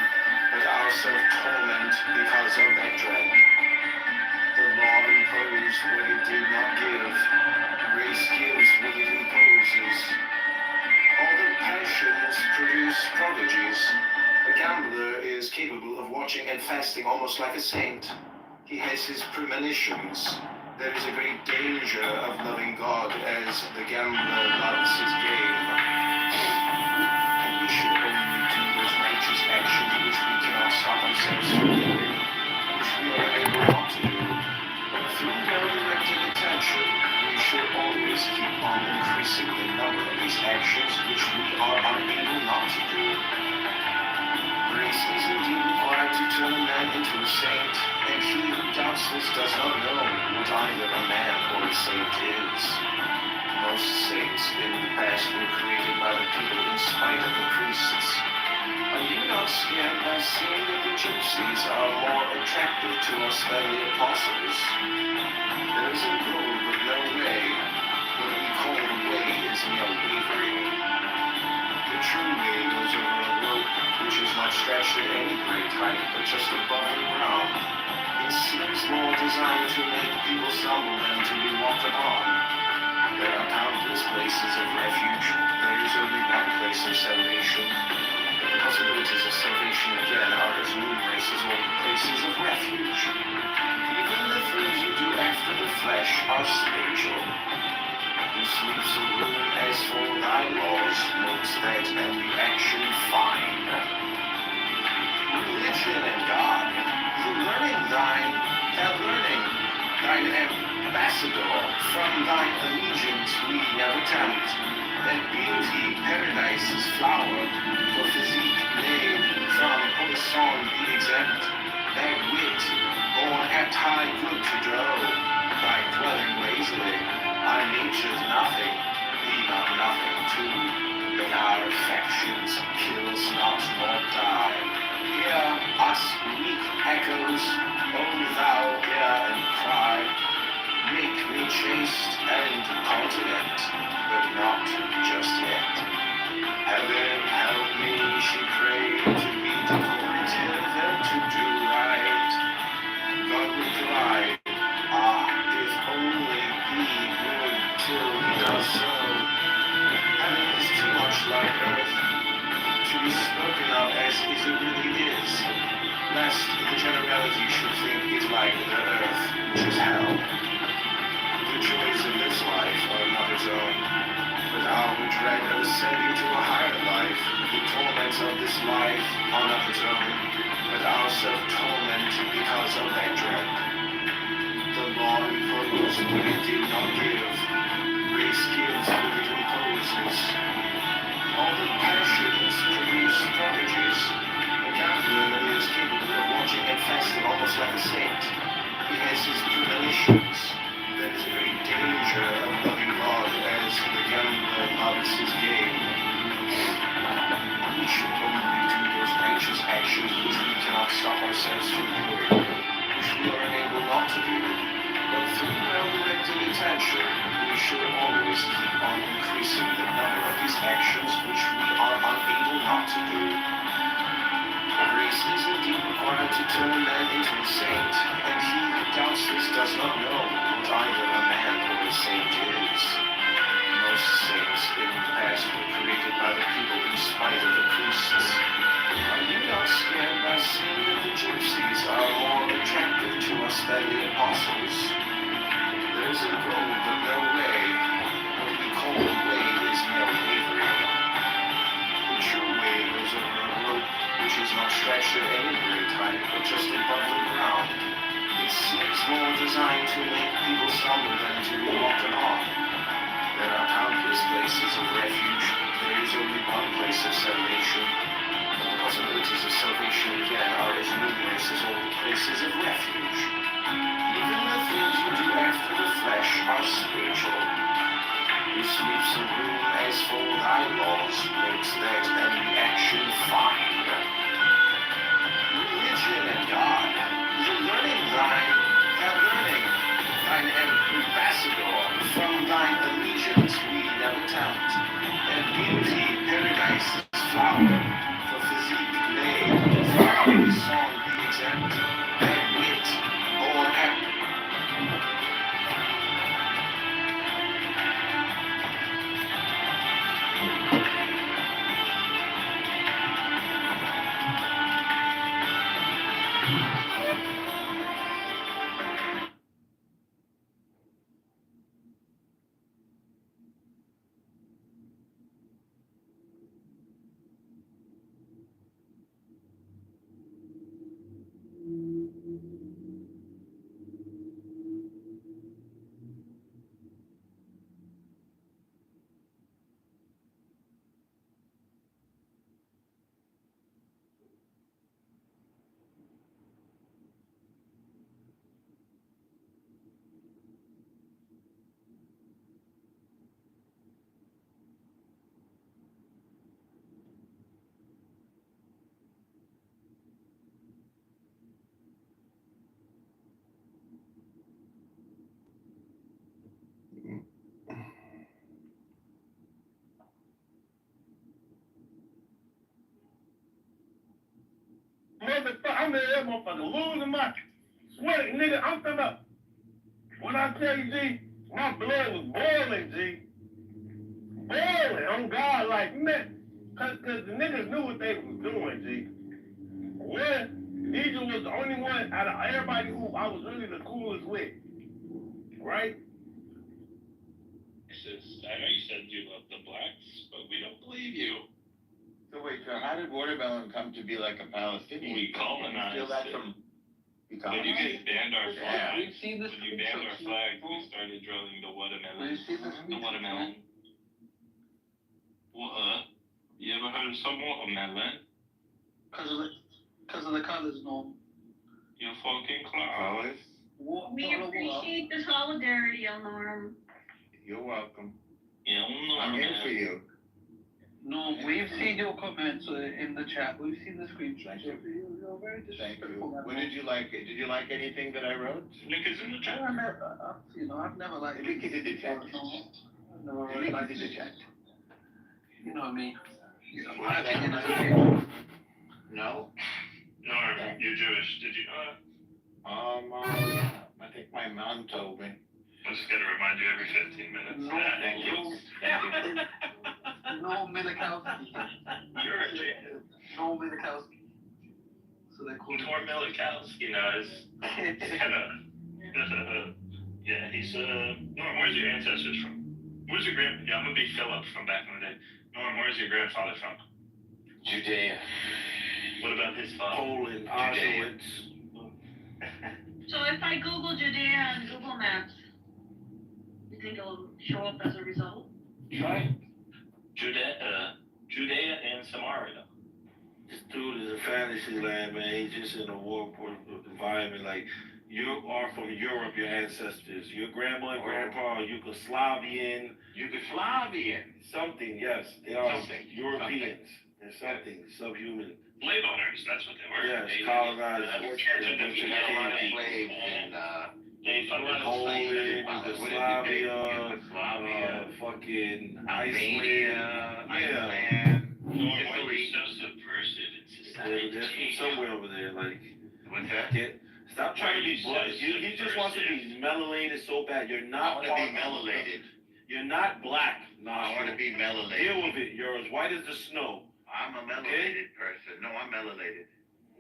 but our self-torment because of that dread. The law imposed what it did not give, grace gives what it imposes. All the passions produce prodigies. A gambler is capable of watching and fasting almost like a saint. He has his premonitions. There is a great danger of loving God as the gambler loves his game. And we should only do those righteous actions which we cannot stop ourselves from doing, which we are able not to do. Through well-directed attention, we should always keep on increasing the number of these actions which we are unable not to do. Grace is indeed required to turn a man into a saint, and he who doubts this does not know what either a man or a saint is. Most saints in the past were created by the people in spite of the priests. Are you not scared by seeing that the gypsies are more attractive to us than the apostles? There is a goal but no way. What we call the way is mere wavering. The true way goes over a rope which is not stretched at any great height, but just above the ground. It seems more designed to make people stumble than to be walked upon. There are countless places of refuge. There is only one place of salvation. But the possibilities of salvation again are as numerous as all the places of refuge. Even the things you do after the flesh are spiritual. Who sleeps a room as for thy laws, notes that and the action fine. Religion and God, the learning thine, that learning, thine ambassador, from thine allegiance we never tempt, that beauty paradise's flower, for physique made from poison be exempt, that wit born at high good to do, by dwelling lazily, our nature's nothing, be not nothing too, but our affections kill us not nor die. Hear us weak echoes, oh thou hear and cry, make me chaste and continent, but not just yet. Heaven help me, she prayed, to be decorative and to do right. God will provide, if only he would till he does so. Heaven is too much like earth, to be spoken of as it really is, lest the generality should think it like the earth, which is hell. The joys of this life are not its own, but our dread of ascending to a higher life. The torments of this life are not its own, but our self-torment because of that dread. The law imposed what it did not give, grace gives what it imposes. All the passions produce prodigies. A gambler is capable of watching and fasting almost like a saint. He has his premonitions. There is a great danger of loving God as the gambler loves his game. We should only do those righteous actions which we cannot stop ourselves from doing, which we are unable not to do. But through well-directed attention, we should always keep on increasing the number of these actions which we are unable not to do. Grace is indeed required to turn a man into a saint, and he who doubts this does not know what either a man or a saint is. Most saints in the past were created by the people in spite of the priests. Are you not scared by seeing that the gypsies are more attractive to us than the apostles? There's a road but no way. What we call a way is no wavering. The true way goes over a rope which is not stretched at any great height, but just above the ground. It seems more designed to make people stumble than to be walked on. There are countless places of refuge. There is only one place of salvation. And the possibilities of salvation again are as numerous as all the places of refuge. Even the things you do after the flesh are spiritual. You sweep some room as for thy laws makes that and the action fine. Religion and God, the learning thine, that learning, thine ambassador, from thine allegiance we never tempt. And beauty, paradise's flower, for physique made, flowery song be exempt, and wit, born act. Motherfucker, I'm in that motherfucker losing my sweat, nigga. I'm talking about, when I tell you, G, my blood was boiling, G. Boiling, on God, like, man. Cause the niggas knew what they was doing, G. One, Deidre was the only one out of everybody who I was really the coolest with. Right? I know you said you love the blacks, but we don't believe you. So wait, so how did watermelon come to be like a Palestinian? We colonized Steal that it. from. You When you guys banned our flag, Yeah. We've seen this when you banned our flag, we started drilling the watermelon. We've seen this The watermelon. What? You ever heard of some watermelon? Because of the colors, no. You fucking clown. We appreciate the solidarity, Alarm. You're welcome. You don't know, I'm here man. for you. No, we've seen your comments in the chat. We've seen the screenshots. Thank you. You're very Thank you. disrespectful. What did you like? Did you like anything that I wrote? Niggas in the chat. I've never liked Link is in the chat. I've never really Link liked is in the chat. You know what I mean? My opinion is okay. No? Norm, you're Jewish. Did you know that? I think my mom told me. I'm just gonna remind you every 15 minutes. No, Thank you. Thank you. No Milikowski. You're a Jew. No Milikowski. So they're cool. Norm Milikowski knows. Yeah, he's Norm, where's your ancestors from? Where's your yeah, I'm gonna be Philip from back in the day. Norm, where's your grandfather from? Judea. What about his father? Poland. Auschwitz. So if I Google Judea on Google Maps, you think it'll show up as a result? Right. Judea and Samaria. This dude is a fantasy land, man. He's just in a war environment. Like, you are from Europe, your ancestors. Your grandma and grandpa are Yugoslavian. Something, yes. They are Europeans. They're something, subhuman. Slave owners, that's what they were. Yes, colonized. Slaves in They fucking Poland, Yugoslavia, fucking Iceland. Yeah. Normally so subversive in society. They're from somewhere over there, like. What's that? Stop trying to be black. He just wants to be melanated so bad. You're not. I want to be melanated. You're not black. No, I want to be melanated. Deal with it. You're as white as the snow. I'm a melanated person. No, I'm melanated.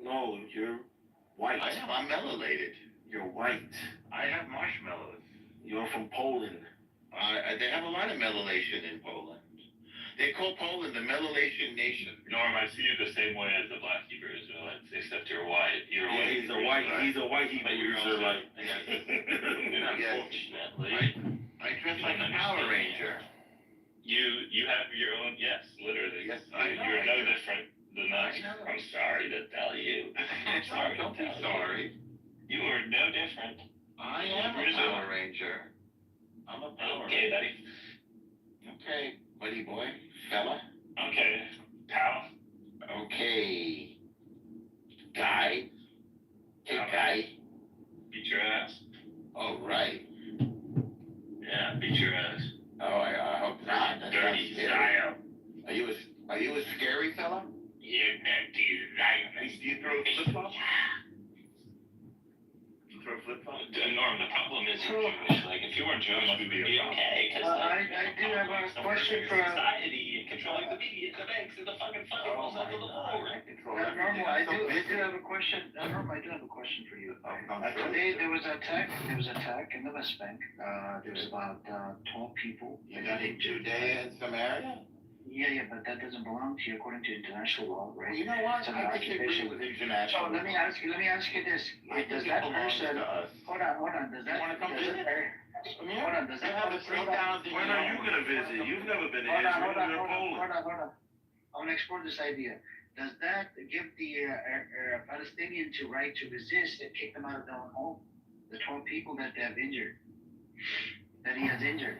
No, you're white. I am. I'm melanated. You're white. I have marshmallows. You're from Poland. They have a lot of melanation in Poland. They call Poland the melanation nation. Norm, I see you the same way as the black Hebrew Israelites, except you're white. You're Yeah, white. he's a white Hebrew Israelite. Unfortunately. I dress like a Power Ranger. You have your own, yes, literally. Yes, I know. You're no different than us. I'm sorry to tell you. Don't be sorry. You are no different. I am a Power Ranger. I'm a Power Okay, Ranger. buddy. Okay, buddy boy, fella. Okay, pal. Okay. Guy. Hey, guy. Beat your ass. All right. Yeah, beat your ass. Oh, I hope not. That's Dirty not scary. style. Are you a scary fella? Yeah, dirty style. Do you throw flip-flops? You throw flip-flops? Norm, the problem is you're Jewish. Like, if you weren't Jewish, we'd be okay. Because I do have a question for society and controlling the media and the banks and the fucking funding all over the world. Normal. I do have a question. Norm, I do have a question for you. Today there was an attack. In the West Bank. There was about 12 people. You got in Judea and Samaria? Yeah, but that doesn't belong to you according to international law, right? Well, you know what? It's an I disagree occupation. with international. So let me ask you this. Does that person? us? Hold on. Does that? You wanna come does visit? Hold on. Does that? have a 3,000. When are you gonna visit? You've never been to Hold Israel. on. You're in Poland. I want to explore this idea. Does that give the Palestinians the right to resist and kick them out of their own home? The 12 people that they have injured, that he has injured.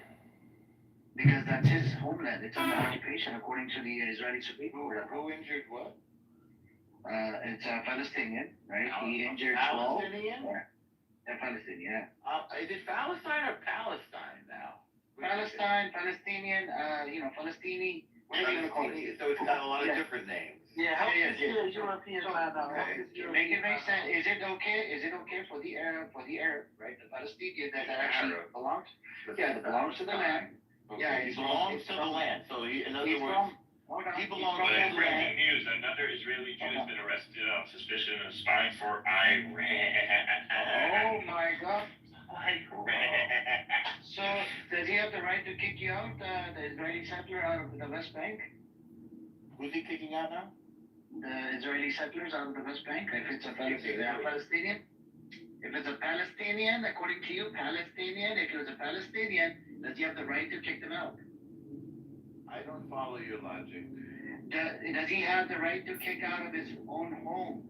Because that's his homeland. It's under occupation according to the Israeli Supreme Court. Who injured what? It's a Palestinian, right? He injured 12. Palestinian? Yeah, Palestinian, yeah. Is it Palestine or Palestine now? Palestinian, Palestini. Whatever you want to call it. So it's got a lot of different names. Yeah, European man now. Make it make sense. Is it okay for the Arab, right? The Palestinian that actually belongs. Yeah, it belongs to the land. Okay. Yeah, He belongs to the land. So in other He's words, he belongs to the land. Breaking news, another Israeli Jew has been arrested on suspicion of spying for Iran. Oh my God. Iran. So does he have the right to kick you out, the Israeli settler out of the West Bank? Who's he kicking out now? The Israeli settlers out of the West Bank, if it's a Palestinian? If it's a Palestinian, according to you, Palestinian, if it was a Palestinian, does he have the right to kick them out? I don't follow your logic. Does he have the right to kick out of his own home?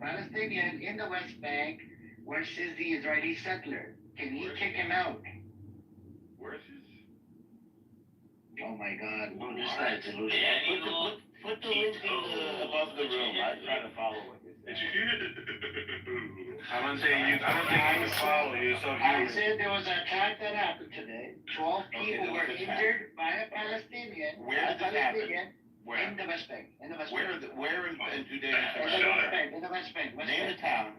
Palestinian in the West Bank versus the Israeli settler. Can he kick him out? Oh my God! Oh, this guy's delusional. Put the link above the room. I'm trying to follow what you're saying. I don't think you can follow yourself. I said there was an attack that happened today. 12 people were injured by a Palestinian. Where did this happen? In the West Bank. In the West Bank. Where in Judea? In the West Bank. Name the town.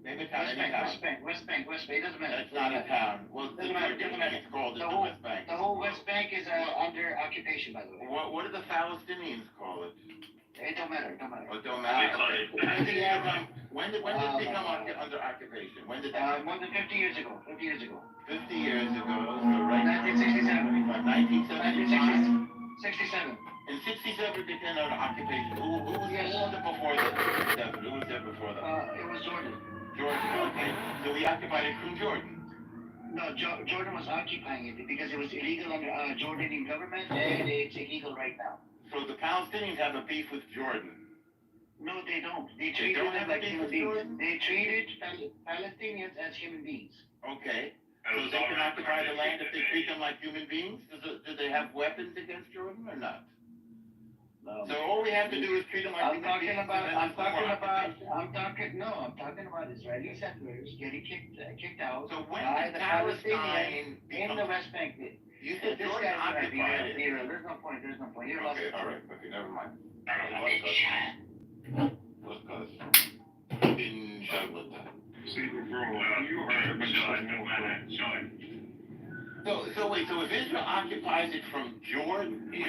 West Bank. It doesn't matter. That's not a town. Well, Doesn't matter. it's called the West Bank. The whole West Bank is under occupation, by the way. What do the Palestinians call it? It don't matter. Oh, it don't matter. When did they come under occupation? When did that? More than 50 years ago. 50 years ago. So right. 1967. 1967. 67. In 67 they came out of occupation. Who was there before that? Who was there before that? It was Jordan. Jordan, okay. So we occupied it from Jordan. No, Jordan was occupying it because it was illegal under Jordanian government, and it's illegal right now. So the Palestinians have a beef with Jordan. No, they don't. They treated them like human beings. They treated Palestinians as human beings. Okay. So they can occupy the land if they treat them like human beings? Do they have weapons against Jordan or not? So all we have to do is treat them like. I'm talking about Israeli settlers getting kicked out So when by did the Palestine Palestinians in become? the West Bank. You said This Jordan guy's gonna be occupied it. real. There's no point. You're lost. Okay, all right, okay, never mind. What's cause? In Charlotte. So wait, so if Israel occupies it from Jordan, when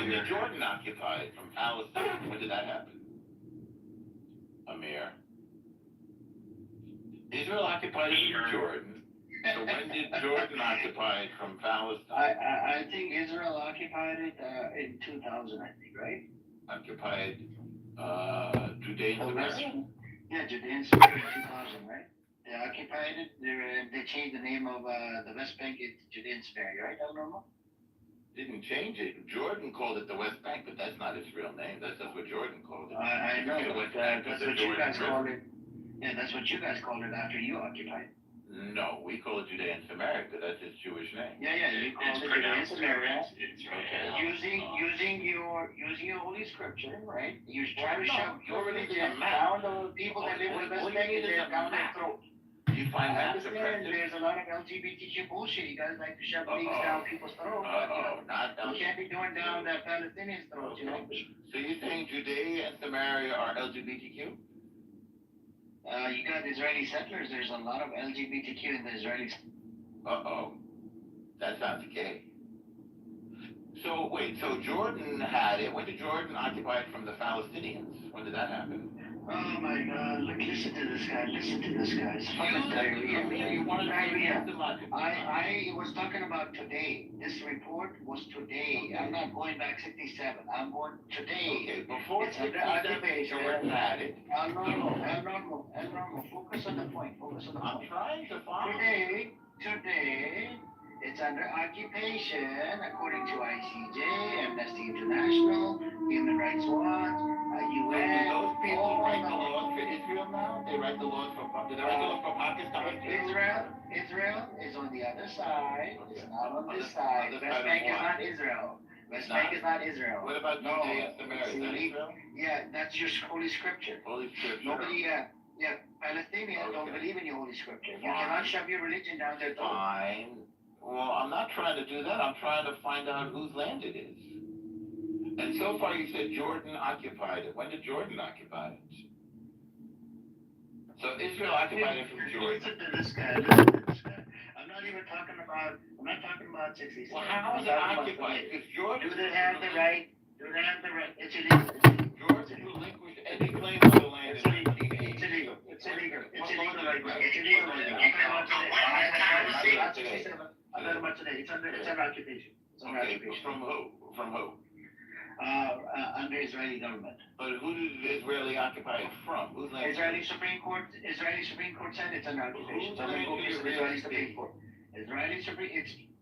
did Jordan occupy it from Palestine? When did that happen? Amir. Israel occupied it from Jordan. So when did Jordan occupy it from Palestine? I think Israel occupied it in 2000, I think, right? Occupied Judea and Samaria? Yeah, Judea and Samaria in 2000, right? They occupied it. They changed the name of the West Bank into Judea and Samaria, right? I don't know. Didn't change it. Jordan called it the West Bank, but that's not its real name. That's just what Jordan called it. I know, but that's what you guys called it. Yeah, that's what you guys called it after you occupied. No, we call it Judea and Samaria because that's its Jewish name. Yeah, you called it Judea and Samaria. Okay. Using your holy scripture, right? You try to shove your Jordan is a religion map. down the people that live in the All West you Bank need is and a down their map. throat. You find I that understand suppressive? there's a lot of LGBTQ bullshit. You guys like to shove things down people's throats, but Not you can't be going down the Palestinians' throats, you know? So you're saying Judea and Samaria are LGBTQ? You got Israeli settlers. There's a lot of LGBTQ in the Israelis. That sounds gay. So wait, so Jordan had it. When did Jordan occupy it from the Palestinians? When did that happen? Oh my God! Look, listen to this guy. It's fucking diarrhea. You want to Diarrhea. I was talking about today. This report was today. Okay. I'm not going back 67. I'm going today. Okay, before It's under 67, occupation. Jordan had it. Abnormal. Focus on the point. I'm trying to find Today, it's under occupation according to ICJ, Amnesty International, Human Rights Watch, UN. Those people write the laws for Israel now? They write the laws for Pakistan too? Israel is on the other side. It's not on this side. West Bank is not Israel. West Bank is not Israel. What about Judea and Samaria? Is that Israel? Yeah, that's your holy scripture. Holy scripture. Nobody, Palestinians don't believe in your holy scripture. You cannot shove your religion down their throat. Fine. Well, I'm not trying to do that. I'm trying to find out whose land it is. And so far you said Jordan occupied it. When did Jordan occupy it? So Israel occupied it from Jordan. Listen to this guy. I'm not talking about 66. Well, how is it occupied? If Jordan... Do they have the right? It's illegal. Jordan relinquished any claim to the land in 1980. It's illegal. I'm talking about today. It's under occupation. Okay, from who? Under Israeli government. But who did the Israeli occupy it from? Whose land? Israeli Supreme Court said it's under occupation. So we focus on Israeli Supreme Court.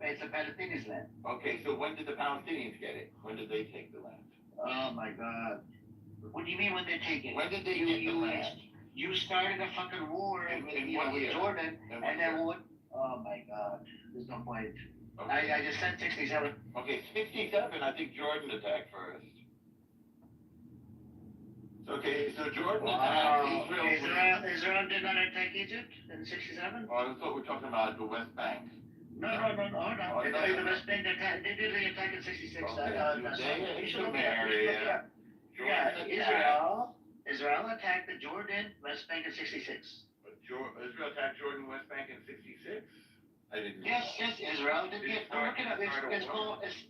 It's the Palestinians' land. Okay, so when did the Palestinians get it? When did they take the land? Oh my God. What do you mean when they take it? When did they get the land? You started a fucking war with Jordan, and then what? Oh my God. There's no point. Okay. I just said 67. Okay, 67, I think Jordan attacked first. Okay, so Jordan attacked Israel did not attack Egypt in 67? Oh, I thought we were talking about the West Bank. No. They did the West Bank attack. They did the attack in 66. Okay, You should look it up. Yeah, Israel attacked the Jordan West Bank in 66. But Israel attacked Jordan West Bank in 66? I didn't know. Yes, Israel did get. Look it up.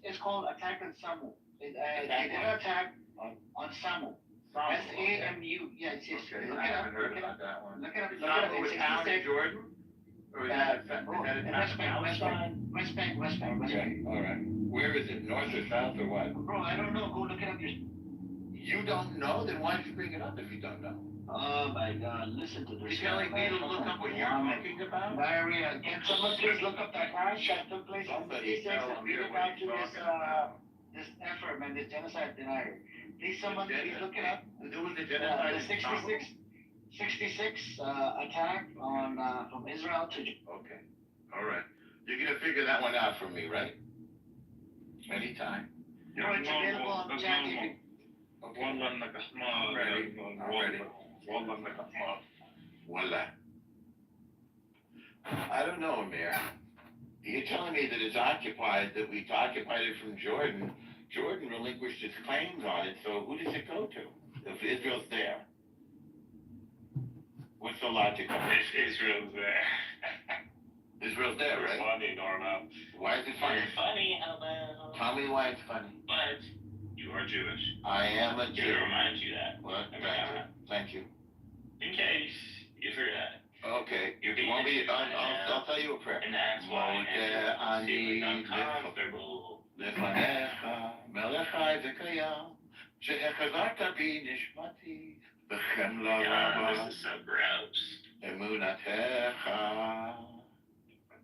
It's called attack on Samu. They did an attack on Samu. SAMU. Yes. Okay, Look I it up. haven't heard about that one. Look it up. Samu was found in Jordan? Or is that West Bank. Okay, all right. Where is it? North or south or what? Bro, I don't know. Go look it up. You don't know? Then why did you bring it up if you don't know? Oh my God! Listen to this. You're telling me to look up what you're talking about? Maria, can someone please look up that crash that took place in 66 and bring it down to this effort, man, this genocide denier. Please, someone please look it up. Who was the genocide? The 66 attack on from Israel to. Okay, all right. You're gonna figure that one out for me, right? Anytime. No, it's available on ChatGPT. والله انك حمار يا ابن والله انك حمار. Voila. I don't know, Amir. You're telling me that it's occupied, that we occupied it from Jordan. Jordan relinquished its claims on it, so who does it go to? If Israel's there. What's the logic of it? Israel's there. Israel's there, It's right? funny, Norma. Why is it funny? It's funny, hello. Tell me why it's funny. But you are Jewish. I am a To Jew. remind you that. What? Thank you. In case you forgot. Okay. You're You want me? I'll tell you a prayer. And that's why I'm feeling uncomfortable. לפניך, מלך חי וקיים, שהחזרת בי נשמתי, בחמלה רבה, This is so gross. אמונתך.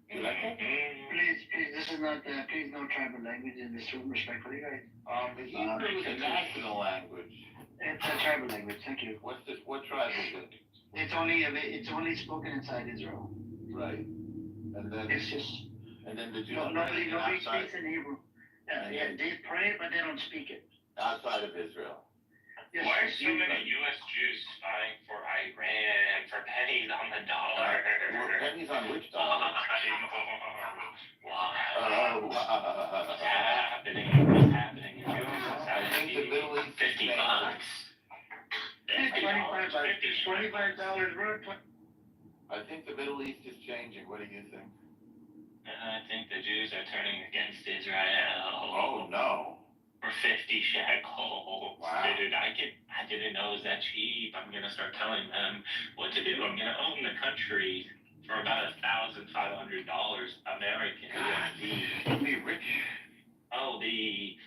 You like that? Please, this is not, please no tribal language in this room, respectfully, guys. The Hebrew is a national language. It's a tribal language, thank you. What tribe is it? It's only spoken inside Israel. Right. And then It's just, the Jews nobody outside, speaks in Hebrew. Yeah, they pray, but they don't speak it. outside of Israel. Yes, Why are so many U.S. Jews spying for Iran for pennies on the dollar? Pennies on which dollar? Why? What's happening? What's happening? I think the Middle East is $50. $25 worth. I think the Middle East is changing. What do you think? I think the Jews are turning against Israel. Oh no. For 50 shekels. Wow. Dude, I didn't know it was that cheap. I'm gonna start telling them what to do. I'm gonna own the country for about $1,500 American. You'll be rich. I'll be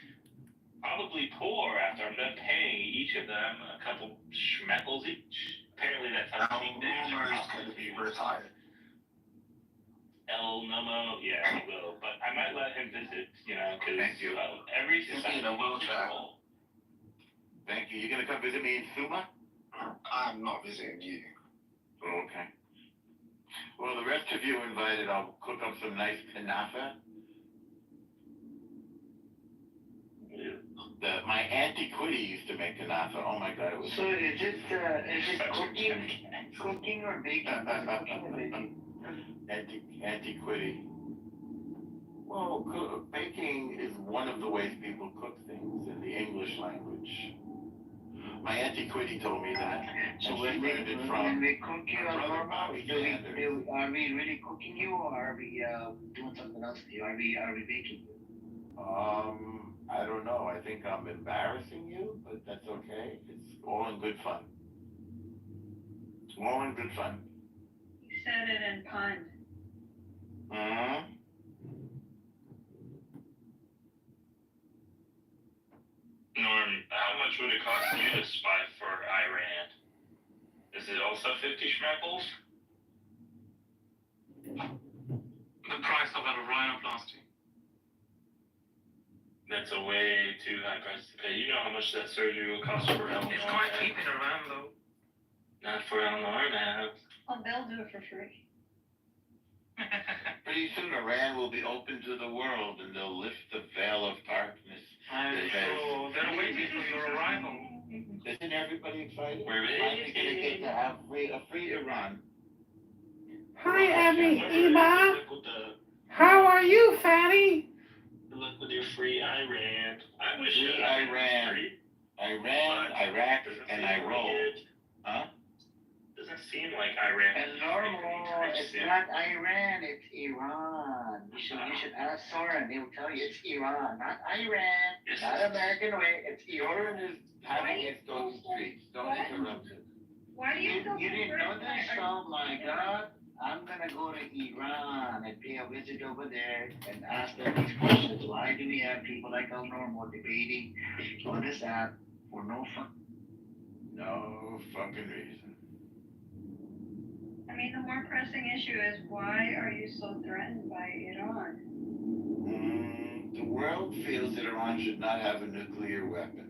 probably poor after I'm done paying each of them a couple schmeckles each. Apparently that's how King David is going to be retired. El Nomo, yeah, he will. But I might let him visit, because every society needs a role. Thank you. You're going to come visit me in Suma? I'm not visiting you. Oh, okay. Well, the rest of you invited. I'll cook up some nice panafa. My Auntie Quitty used to make panafa. Oh my God, it was. So is it cooking or baking? Cooking or baking? Auntie Quitty. Well, baking is one of the ways people cook things in the English language. My Auntie Quitty told me that. So when we cook you, brother Bobby Sanders. are we really cooking you, or are we doing something else to you? Are we baking you? I don't know. I think I'm embarrassing you, but that's okay. It's all in good fun. It's all in good fun. You said it in pun. Norm, how much would it cost you to spy for Iran? Is it also 50 schmeckles? The price of a rhinoplasty. That's a way too high price to pay. You know how much that surgery will cost for Eleanor? It's quite cheap in Iran, though. Not for Eleanor, man. Well, they'll do it for free. Pretty soon Iran will be open to the world and they'll lift the veil of darkness. So they're waiting for your arrival. Isn't everybody excited? We're finally going to get to have a free Iran. Hi, Ema. How are you, fatty? Look with your free Iran. I wish Free Iran. Iran, Iraq, and Iran. Huh? Doesn't seem like Iran. And normal, it's not Iran, it's Iran. You should ask Soren, they will tell you it's Iran, not Iran, not American way, it's Iran. Soren is having its own streets. Don't interrupt it. Why do you You didn't know this? Oh my God. I'm gonna go to Iran and pay a visit over there and ask them these questions. Why do we have people like El Normo debating on this app for no fun? No fucking reason. I mean, the more pressing issue is why are you so threatened by Iran? The world feels that Iran should not have a nuclear weapon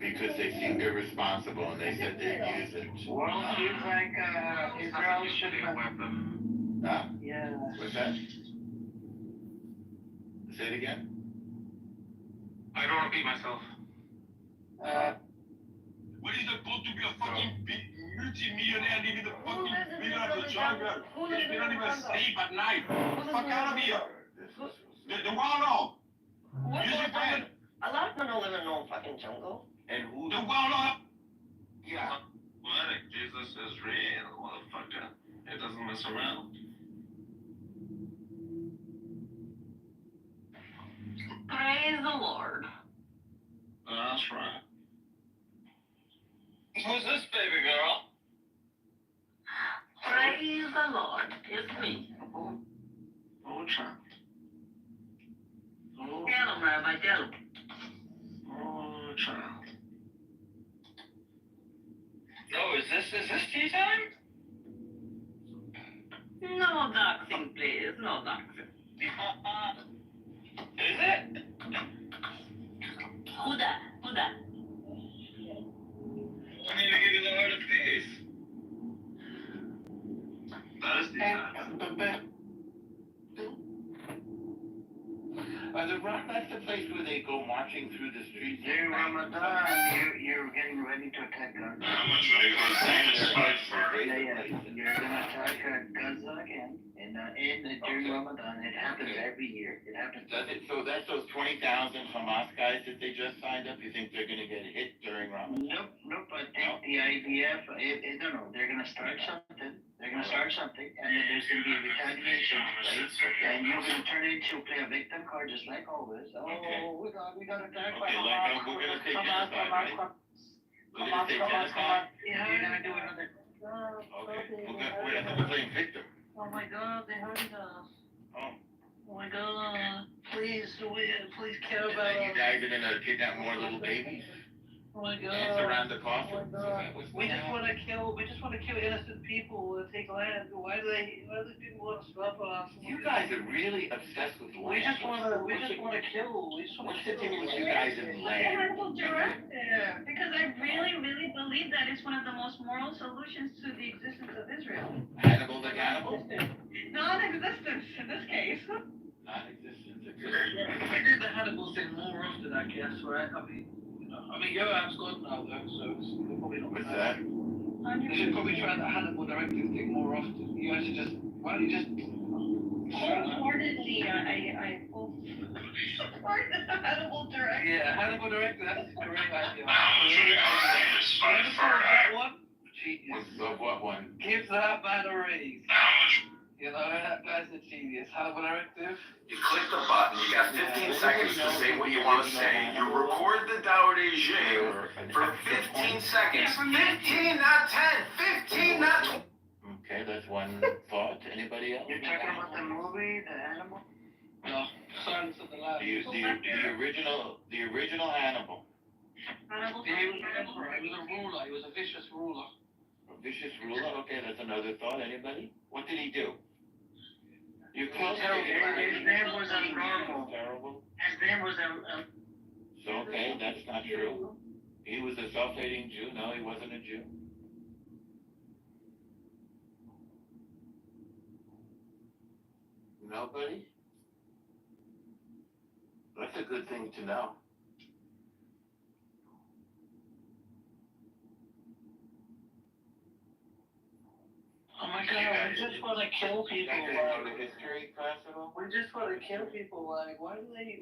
because they seem irresponsible and they said they'd use it. Well, feels like Israel should be a have. weapon. Huh? Yeah. What's that? Say it again? I don't repeat myself. What is it supposed to be a fucking multi-millionaire living in the fucking middle of the jungle? They don't even sleep at night. Fuck out of here. The wild dog. Use your brain. A lot of people don't live in no fucking jungle. And who? The wild dog. Yeah. What? Jesus is real, motherfucker. It doesn't mess around. Praise the Lord. That's right. Who's this baby girl? Praise the Lord. It's me. Oh, child. Oh, Tell him, Rabbi, tell him. oh, child. Oh, is this tea time? No doxing, please. No doxing. Is it? Who that? Who that? I need to give you the heart of peace. That is tea time. That's the place where they go marching through the streets. During Ramadan, you're getting ready to attack Gaza. How much ready for this fight for? You're gonna attack Gaza again, and during Ramadan, it happens every year. It happens. Does it? So that's those 20,000 Hamas guys that they just signed up. You think they're going to get hit during Ramadan? Nope. I think the IDF. No. They're gonna start something. They're gonna start something, and then there's gonna be a retaliation, right? And you're gonna turn into play a victim card, just like always. Oh, we got attacked by Hamas. We're gonna say genocide, right? We're gonna say genocide. Yeah, you're gonna do another. Okay. We're playing victim. Oh my God, they hurted us. Oh. Oh my God. Please care about And you us. guys are gonna kidnap more little babies Oh my God. and surround the coffin. Oh my God. We just want to kill innocent people and take land. Why do people want to stop us? You guys are really obsessed with land. We just want to kill. What's the thing with you guys and land? Horrible directive. Because I really believe that it's one of the most moral solutions to the existence of Israel. Hannibal the cannibal? Non-existence in this case. Non-existence. I did the Hannibal thing more often, I guess, right? I mean, Yoav's gone now, though, so it's probably not. What's that? You should probably try the Hannibal directive thing more often. You guys should just, why don't you just... Wholeheartedly, I support the Hannibal directive. Yeah, Hannibal directive, that's a great idea. That one? Genius. Of what one? Give that man a raise. You know, that guy's a genius. Hannibal directive. You click the button, you got 15 seconds to say what you want to say. You record the Tao Te Ching for 15 seconds. 15, not 10. 15, not 20. Okay, that's one thought. Anybody else? You're talking about the movie, The Animal? No, Silence of the Lambs. The original Hannibal. Hannibal. He was an emperor. He was a ruler. He was a vicious ruler. A vicious ruler? Okay, that's another thought. Anybody? What did he do? You close. His name was abnormal. Terrible. His name was So, okay, that's not true. He was a self-hating Jew. No, he wasn't a Jew. Nobody? That's a good thing to know. Oh my God, we just want to kill people. You guys know the history class at all? We just want to kill people. Like, why do they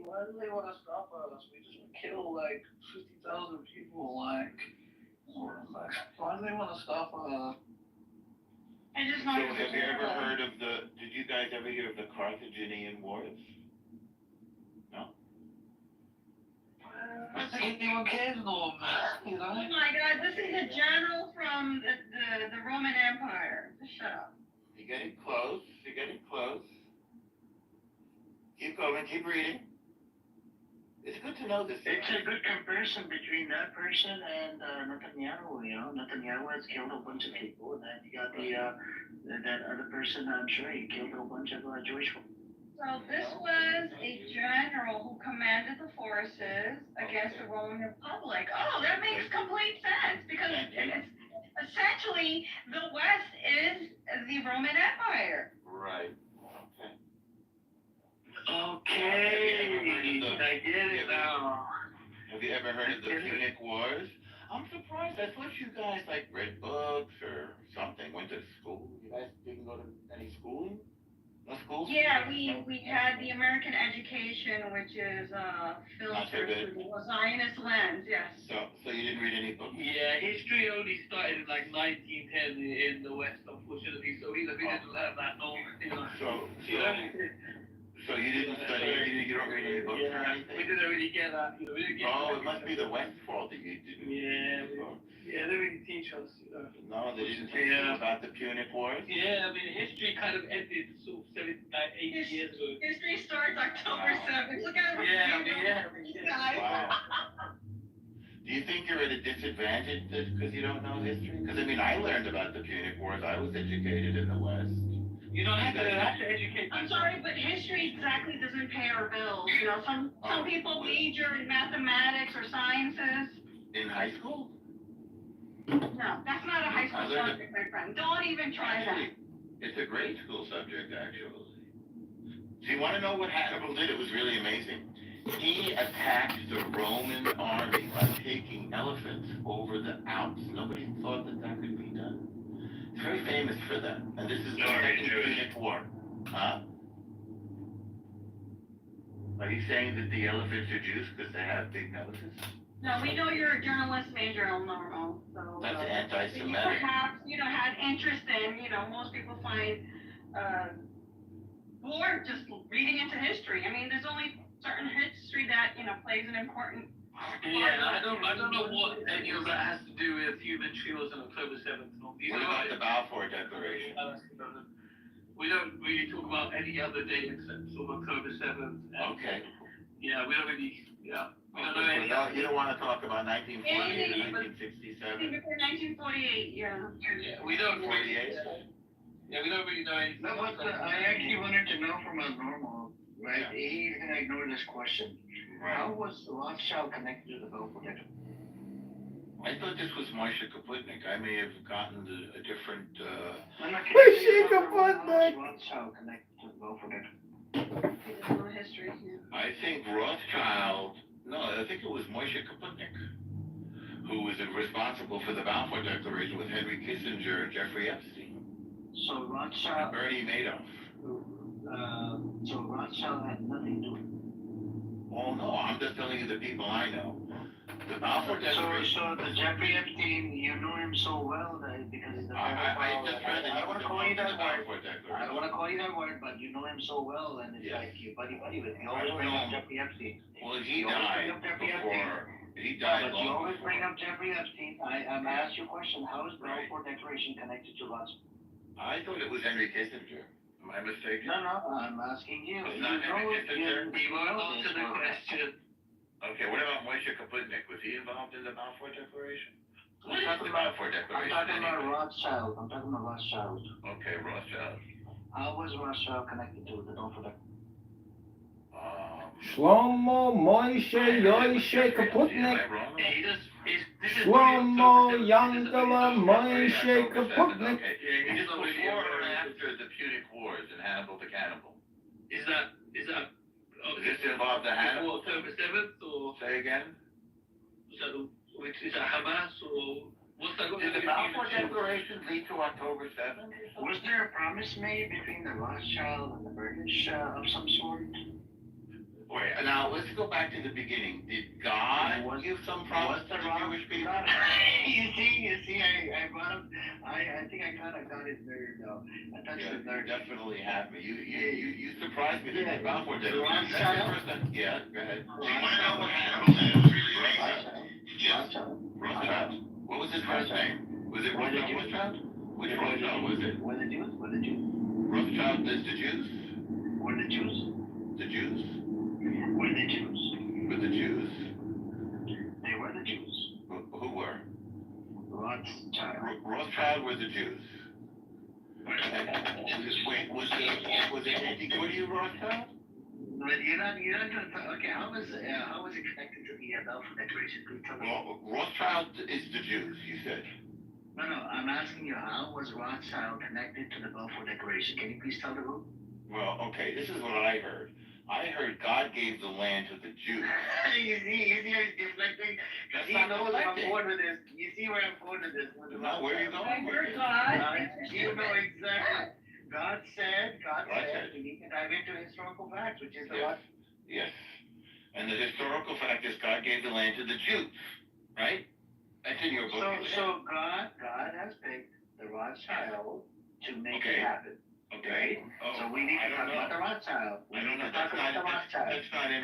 want to stop us? We just want to kill like 50,000 people. Like, why do they want to stop us? I just So have you ever heard of did you guys ever hear of the Carthaginian Wars? No? I don't think anyone cares no more, you know? Oh my God, this is a general from the Roman Empire. Just shut up. You're getting close. Keep going, keep reading. It's good to know this. It's a good comparison between that person and Netanyahu. You know, Netanyahu has killed a bunch of people, and then you got that other person. I'm sure he killed a bunch of Jewish people. So this was a general who commanded the forces against the Roman Republic. Oh, that makes complete sense because it's essentially the West is the Roman Empire. Right. Okay, I get it now. heard of the Punic Wars? I'm surprised. I thought you guys like read books or something. Went to school. You guys didn't go to any schooling? No schools? Yeah, we had the American education, which is filtered through the Zionist lens. Yes. So you didn't read any books? Yeah, history only started in like 1910 in the West, unfortunately. So we didn't learn that no, you know. So you didn't study, you don't read any books or anything? We didn't really get that, you know, we didn't get it must be the West's fault that you didn't read any books. Yeah, they didn't teach us, you know. No, they didn't teach you about the Punic Wars? Yeah, I mean, history kind of ended sort of 80 years ago. History starts October 7th. Look at it. Wow. Do you think you're at a disadvantage because you don't know history? Because, I mean, I learned about the Punic Wars. I was educated in the West. You don't have to educate. I'm sorry, but history exactly doesn't pay our bills. You know, some people major in mathematics or sciences. In high school? No, that's not a high school subject, my friend. Don't even try that. It's a grade school subject, actually. So you want to know what Hannibal did? It was really amazing. He attacked the Roman army by taking elephants over the Alps. Nobody thought that could be done. It's very famous for that. And this is the Second Punic War. Huh? Are you saying that the elephants are Jews because they have big noses? No, we know you're a journalist major, Normal. So that's anti-Semitic. You perhaps, had interest in, most people find bored just reading into history. I mean, there's only certain history that, plays an important part. Yeah, I don't know what any of that has to do with human trials on October 7th. What about the Balfour Declaration? We don't really talk about any other date except sort of October 7th. Okay. Yeah, we don't really, we don't know any. You don't want to talk about 1948 or 1967? Before 1948, yeah. Yeah, we don't really. Yeah, we don't really know anything. No, but I actually wanted to know from a Normal, right? Yeah. He's gonna ignore this question. Right. How was Rothschild connected to the Balfour Declaration? I thought this was Moshe Kaputnik. I may have gotten a different. Moshe Kaputnik. Rothschild connected to the Balfour Declaration. History. I think Rothschild. No, I think it was Moshe Kaputnik, who was responsible for the Balfour Declaration with Henry Kissinger and Jeffrey Epstein. So Rothschild. Bernie Madoff. So Rothschild had nothing to do with it. Oh no, I'm just telling you the people I know. The Balfour Declaration. So the Jeffrey Epstein, you know him so well that because he's the I just read that. I don't want to call you that word. I don't want to call you that word, but you know him so well, and it's like you buddy with him. You always bring up Jeffrey Epstein. Well, he died before. He died long. But you always bring up Jeffrey Epstein. I'm asked you a question. How is the Balfour Declaration connected to Rothschild? I thought it was Henry Kissinger. Am I mistaken? No, I'm asking you. It's not Henry Kissinger? He won't answer the question. Okay, what about Moshe Kaputnik? Was he involved in the Balfour Declaration? What's not the Balfour Declaration? I'm talking about Rothschild. Okay, Rothschild. How was Rothschild connected to the Balfour Declaration? Shlomo Moshe Yoishe Kaputnik. Shlomo Yangela Moshe Kaputnik. Okay, it is before or after the Punic Wars and Hannibal the Cannibal. Is that? Does this involve the Hannibal? October 7th or? Say again? Is that Hamas or what's that? Did the Balfour Declaration lead to October 7th? Was there a promise made between the Rothschild and the British of some sort? Wait, now let's go back to the beginning. Did God give some promise to the Jewish people? You see, I brought up. I think I kind of got it there though. I touched it there. Definitely had me. You surprised me that the Balfour Declaration. Yeah, go ahead. Do you want to know what Hannibal said? It was really amazing. Rothschild. What was his first name? Was it Rothschild? Which Rothschild was it? Were the Jews? Rothschild is the Jews? Were the Jews? The Jews? Were the Jews? Were the Jews? They were the Jews. Who were? Rothschild. Rothschild were the Jews. Wait, was it antiquity of Rothschild? But you're not gonna talk. Okay, how was it connected to the Balfour Declaration? Well, Rothschild is the Jews, you said. No, I'm asking you, how was Rothschild connected to the Balfour Declaration? Can you please tell the room? Well, okay, this is what I heard. I heard God gave the land to the Jews. you see how he's deflecting? That's He not knows where I'm deflecting. going with this. You see where I'm going with this? Now, where are you going with Where this? God? You know exactly. God said, we need to dive into historical facts, which is the what? Yes. And the historical fact is God gave the land to the Jews, right? That's in your book. So God has picked the Rothschild to make it happen. Okay. Oh, So we need to talk about the Rothschild. We need to talk about the Rothschild. That's not in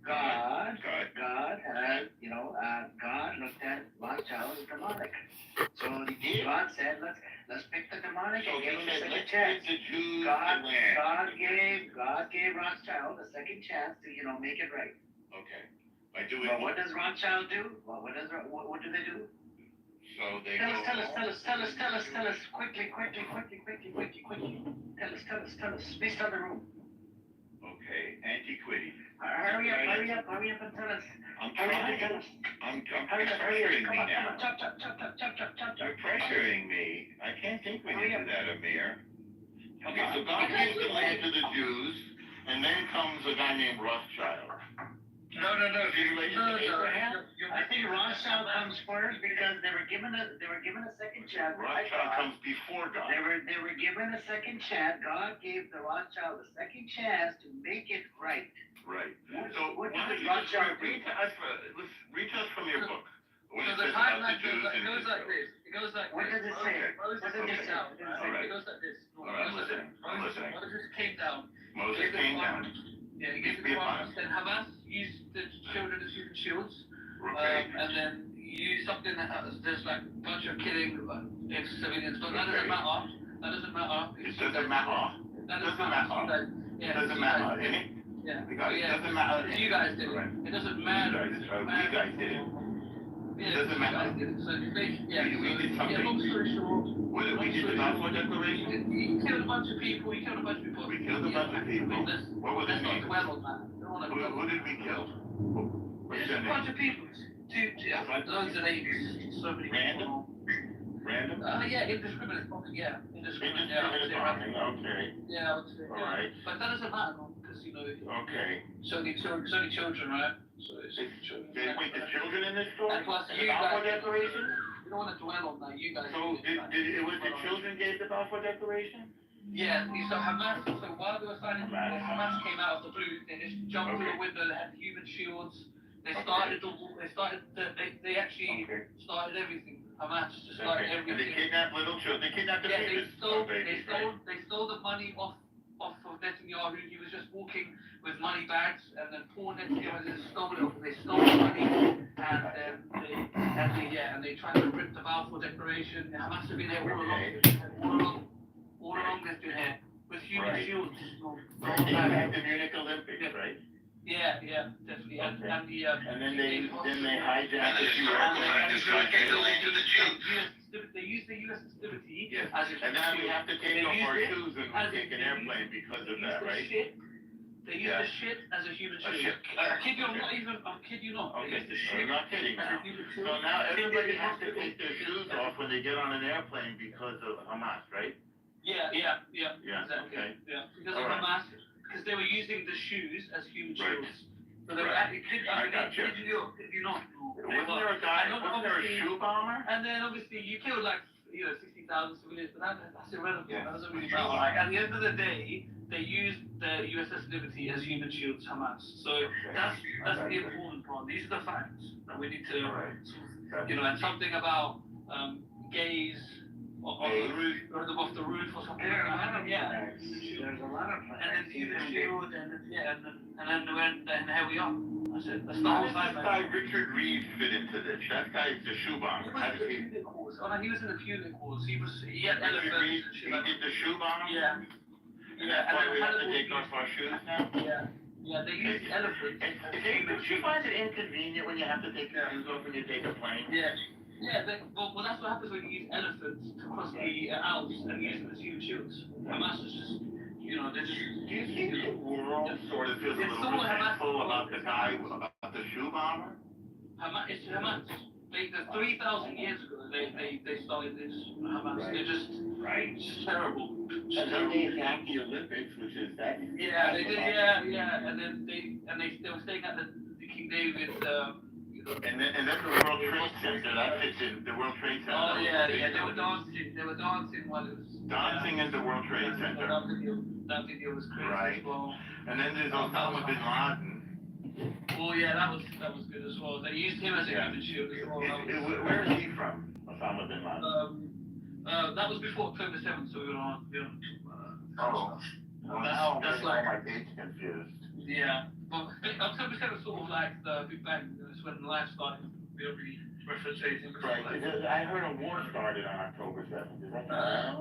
God had, God looked at Rothschild as demonic. So God said, let's pick the demonic and give him a second chance. God gave Rothschild a second chance to, make it right. Okay. By doing But what does Rothschild do? What do they do? So they Tell us, quickly. Tell us. Please tell the room. Okay, antiquity. Hurry up and tell us. I'm trying. Tell us. You're pressuring me now. Chop. You're pressuring me. I can't think when you do that, Amir. Okay, so God gives the land to the Jews, and then comes a guy named Rothschild. No. I think Rothschild comes first because they were given a second chance. Rothschild comes before God. They were given a second chance. God gave the Rothschild a second chance to make it right. Right. So what why did don't you Rothschild read to us from your book. What it So the says about the timeline Jews goes in like Israel. this. It goes like What this. does it say? Moses What does it came say? down. All right. It goes like this. All right, I'm listening. Moses came down. Moses came down. Yeah, he gave the commandments. Then Hamas used the children as human shields. Okay. And then you use something that there's like a bunch of killing ex-civilians, but that doesn't matter. That doesn't matter. It doesn't matter. That doesn't matter. Yeah, It doesn't matter, eh? Yeah. Because it doesn't matter. You guys did it. It doesn't matter. We guys did it. Yeah, It doesn't matter. So yeah, We did something. long story short. What did we do? The Balfour Declaration? You killed a bunch of people. We killed a bunch of people. What were their names? Who did we kill? What's their A bunch name? of people. Loads of names. So many people. Random? Yeah, indiscriminate bombing. Yeah, indiscriminate. Indiscriminate bombing. Okay. Yeah, I would say. All right. But that doesn't matter because Okay. it's only children, right? So it's children. Wait, the children in this story? And plus, The you Balfour guys. Declaration? You don't want to dwell on that. You guys. So it was the children gave the Balfour Declaration? Yeah, so Hamas, so while they were signing, Hamas came out of the blue, they just jumped through the window, they had human shields, they actually started everything. Hamas just started And everything. they kidnapped little children, they kidnapped the Yeah, babies. they stole the money off of Netanyahu. He was just walking with money bags, and then poor Netanyahu just stole it. They stole the money, and they tried to rip the Balfour Declaration. Hamas have been there all along they've been here with human shields. They had the Munich Olympics, right? Yeah, definitely. Okay. And then they hijacked the They use the U.S. hostility Yes. as a And now we have to take off our it shoes and take an airplane because of that, right? They use the shit as a human shield. I kid you not. Okay, They use the shit I'm not kidding as now. a human shield. So now everybody has to take their shoes off when they get on an airplane because of Hamas, right? Yeah, exactly. Okay. Yeah, because All of right. Hamas, because they were using the shoes as human Right. shields. So they were Right. I gotcha. kid you not. Wasn't there a guy, wasn't there a shoe bomber? And then obviously you killed 60,000 civilians, but that's irrelevant. Yeah. That doesn't really matter. Like, at the end of the day, they used the USS Liberty as human shields, Hamas. So that's the important part. These are the facts that we need to, and something about gays on the roof, or off the roof or something. There are a lot of Yeah. facts. There's a lot of facts. And then human shield, and then here we are. That's it. That's the How whole does time. this guy Richard Reed fit into this? That guy's the shoe bomber. How does he? He was in the Punic Wars. He had Richard elephants Reed, and he shit like did the shoe bomber? Yeah. And that's why we have to take off our shoes now? Yeah, they use elephants. Do you find it inconvenient when you have to take your shoes off when you take a plane? Yeah, well, that's what happens when you use elephants to cross the Alps and use them as human shields. Hamas is just, they're just. Do you think the world sort of feels a little resentful about the guy, about the shoe bomber? It's Hamas. 3,000 years ago, they started this Hamas. Right. They're just it's terrible. It's And then terrible. they attacked the Olympics, which is that. Yeah, they did. Yeah, and then they were staying at the King David. And then the World Trade Center. That fits in the World Trade Center. Oh yeah, they were dancing. They were dancing while it was Dancing at the World Trade Center. That video was crazy Right. as well. And then there's Osama bin Laden. Oh yeah, that was good as well. They used him as a human shield as well. Where is he from? Osama bin Laden. That was before October 7th, so we were on. Oh. Well, now that's like like my date's confused. yeah. Well, October 7th sort of like the Big Bang. It's when life started. We don't really reference anything. Right. I heard a war started on October 7th. Is that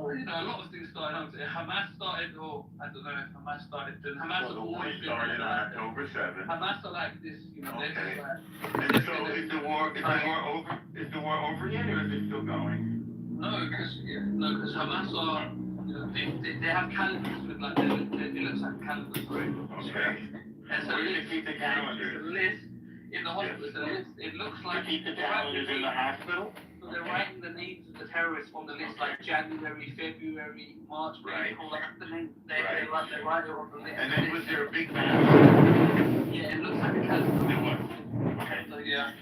well, you know, a lot of things started on. Hamas started, or I don't know if Hamas started. Then Hamas So the war started on October 7th. Hamas are like this, you know. Okay. They're just like. And so is the war over? Is the war over yet, or is it still going? No, because Hamas are. You know, they have calendars with like it looks like calendars, right? Okay. And so Where do they keep the calendars? The list in the hospital. Yes. The list. It looks like. They keep the calendars in the hospital. So they're writing the names of the terrorists on the list, like January, February, March, April. That's the name. They write it on the list. And then was there a big battle? Yeah, it looks like a calendar. There was. Okay. So yeah.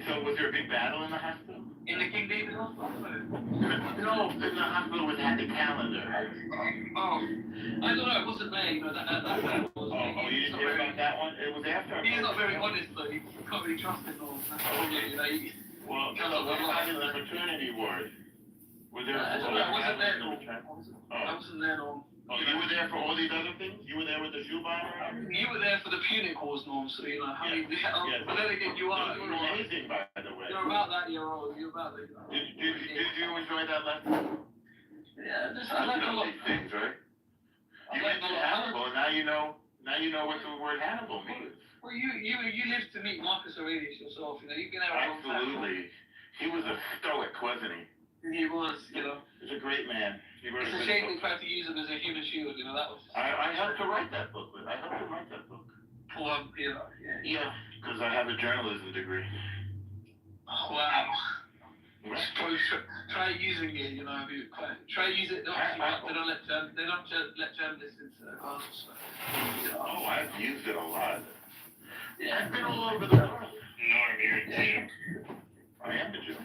So was there a big battle in the hospital? In the King David Hospital? No, in the hospital it had the calendar. Oh, I don't know. It wasn't there. You know that was. Oh, you didn't hear about that one? It was after. He's not very honest though. You can't really trust him. You know. Well, what about in the fraternity ward? Was there? I wasn't there. I wasn't there. No. Oh, you were there for all these other things? You were there with the shoe bomber? You were there for the Punic Wars, Norm, so you know, how many, yes. But then again, you are. You're amazing, by the way. You're about that year old, you're about that. Did you enjoy that lesson? Yeah, I like a lot. These things, right? You went to Hannibal, and now you know what the word Hannibal means. Well, you lived to meet Marcus Aurelius yourself, you know, you've been there a long time. Absolutely. He was a stoic, wasn't he? He was, you know. He was a great man. It's a shame they tried to use him as a human shield, you know, that was... I helped to write that book. Well, you know, yeah, because I have a journalism degree. Oh, wow. Try using it, you know, try use it. They don't let journalists into classes. Oh, I've used it a lot. Yeah, I've been all over the world. Norm, you're a Jew. I am a Jew.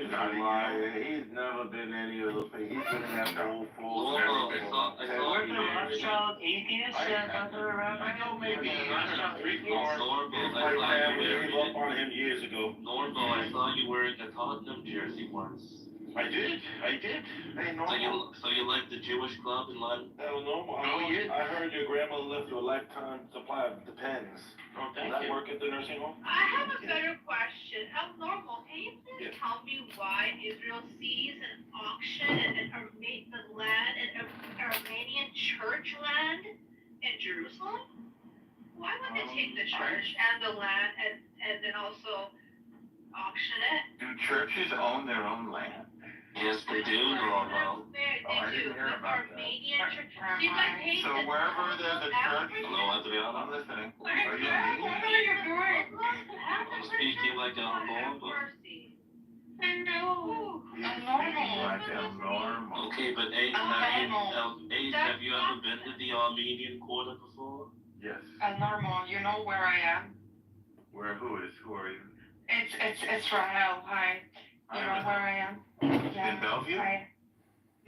He's never been any of those things. He's been in that whole full. Weren't the Rothschild atheists that were around? I know maybe. I gave up on him years ago. Norbo, I saw you wearing a Tottenham jersey once. I did. Hey, Normal. So you like the Jewish club in London? Normal. I heard your grandmother left you a lifetime supply of Depends. Oh, Does that work at the nursing home? I have a better question. Normal, can you please tell me why Israel sees an auction and the land and Armenian church land in Jerusalem? Why would they take the church and the land and then also auction it? Do churches own their own land? Yes, they do, Norbo. I didn't hear about that. Armenian church. Do you guys hate So wherever there's a church, Hello, Adriana. I'm listening. What are you doing? I'm speaking like a Norbo. Hello. You I'm speaking normal. like I'm normal. Okay, but Ace, I'm have you ever been to the Armenian Quarter before? Yes. I'm normal. You know where I am? Where, who are you? It's Rahel. Hi. You know where I am? Yeah. In Bellevue?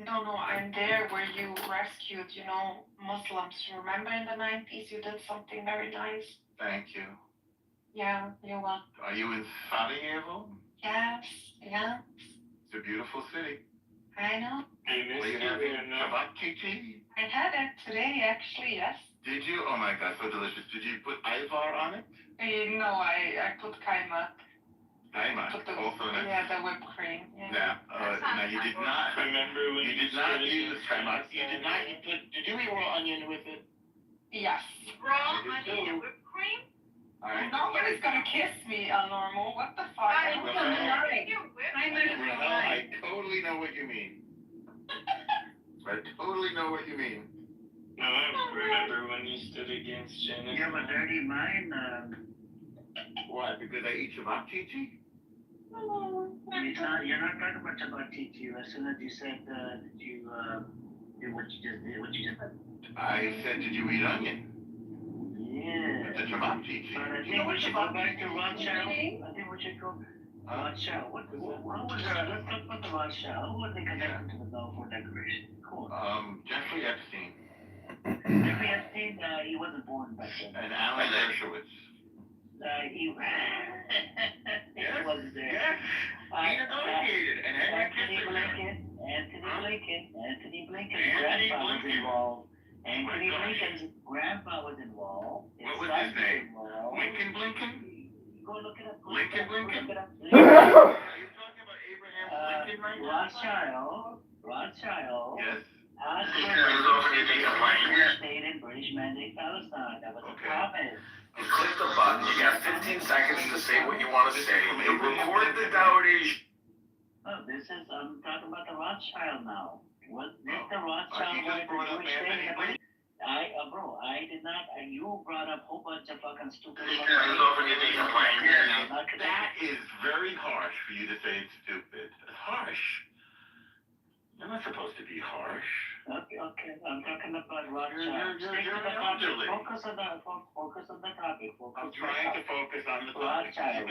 No, I'm there where you rescued, Muslims. Remember in the 90s you did something very nice? Thank you. Yeah, you're welcome. Are you in Sarajevo? Yes, yeah. It's a beautiful city. I know. Were you having Shabbat Kiki? I had it today, actually, yes. Did you? Oh my God, so delicious. Did you put Ivar on it? No, I put kaimak. Kaimak, also nice. Yeah, the whipped cream. Yeah. Now you did not. Remember when you did not use kaimak? You did not. Did you eat raw onion with it? Yes. Raw onion and whipped cream? All right. Nobody's gonna kiss me, normal. What the fuck? I totally know what you mean. I totally know what you mean. No, I remember when you stood against Janet. You have a dirty mind. Why? Because I eat Shabbat Chichi? You're not talking about Shabbat Chichi. As soon as you said that you did what you just did, I said, did you eat onion? Yeah. The Shabbat Chichi. But I think we should go back to Rothschild. I think we should go. Rothschild. What was let's talk about the Rothschild. Who was they connected to the Balfour Declaration? Cool. Jeffrey Epstein. Jeffrey Epstein, he wasn't born back then. And Alan Dershowitz. He wasn't there. Yes. He negotiated. And Anthony Blinken's grandpa was involved. Anthony Blinken's grandpa was involved. What was his name? Lincoln Blinken? Go look it up. Lincoln Blinken? Are you talking about Abraham Lincoln right now? Rothschild. Yes. Asked for British state and British mandate Palestine. That was a promise. You click the button, you got 15 seconds to say what you want to say. You record the Dowdy. Oh, I'm talking about the Rothschild now. Was this the Rothschild wanted the Jewish state? I did not. You brought up a whole bunch of fucking stupid. That is very harsh for you to say it's stupid. Harsh. You're not supposed to be harsh. Okay. I'm talking about Rothschild. Stick to the topic. Focus on the topic. I'm trying to focus on the topic. Rothschild.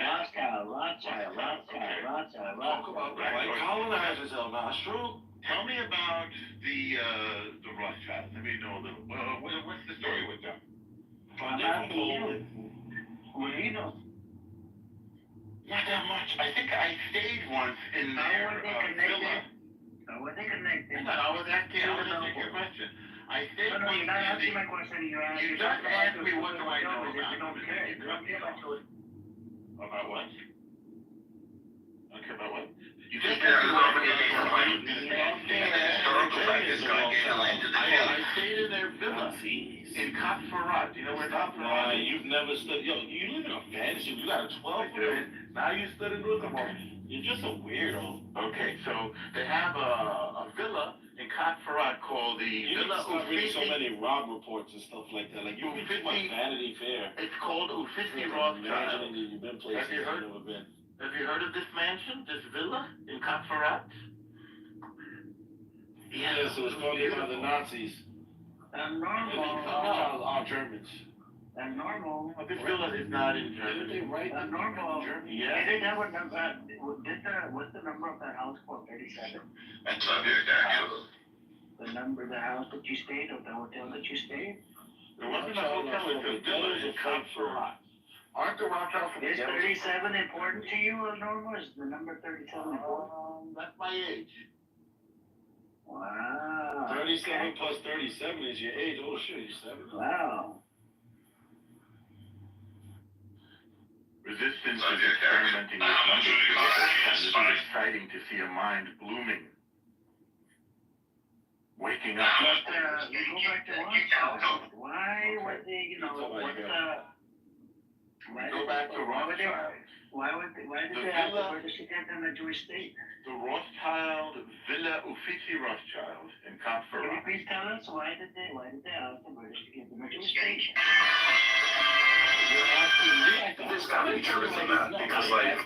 Talk about white colonizers, El Nostro. Tell me about the Rothschilds. Let me know a little. What's the story with them? I'm asking you. What do you know? Not that much. I think I stayed once in their villa. How were they connected? No, I was asking your question. I stayed No, you're not asking my question. You just asked me what do I know about. You don't care. You don't care about it. About what? Okay, about what? You just asked me what I stayed in their villa in Kitover. Do you know where Kitover is? You've never stood. Yo, you live in a fantasy. You got a 12-foot. Now you stood in Luxembourg. You're just a weirdo. Okay, so they have a villa in Kitover called the Villa Uffizi. So Uffizi. many Rob reports and stuff like that. Like you read my Vanity Fair. It's called Uffizi Rothschild. You've been places you've never been. Have you heard of this mansion, this villa in Kitover? Yes, it was funded by the Nazis. Normal. Our Germans. Normal. But this villa is not in Germany. Didn't they write the Normal. Germany? Yeah. They didn't have a number. What's the number of that house called? 37. That's not good, Daniel. The number, the house that you stayed, or the hotel that you stayed? There wasn't a hotel, it's a villa in Kitover. Aren't the Rothschilds from Is 37 important to you, Normal? Is the number 37 important? That's my age. Wow. 37 plus 37 is your age. Oh shit, you're 7. Wow. Resistance is experimenting with numbers for the first time. This is exciting to see a mind blooming. Waking up. But you go back to Rothschild. Why would they, Go back to Rothschild. Why did they have the British to get them a Jewish state? The Rothschild Villa Uffizi Rothschild in Can Kitover. you please tell us why did they ask the British to give them a Jewish state? There's gotta be truth in that, because, like,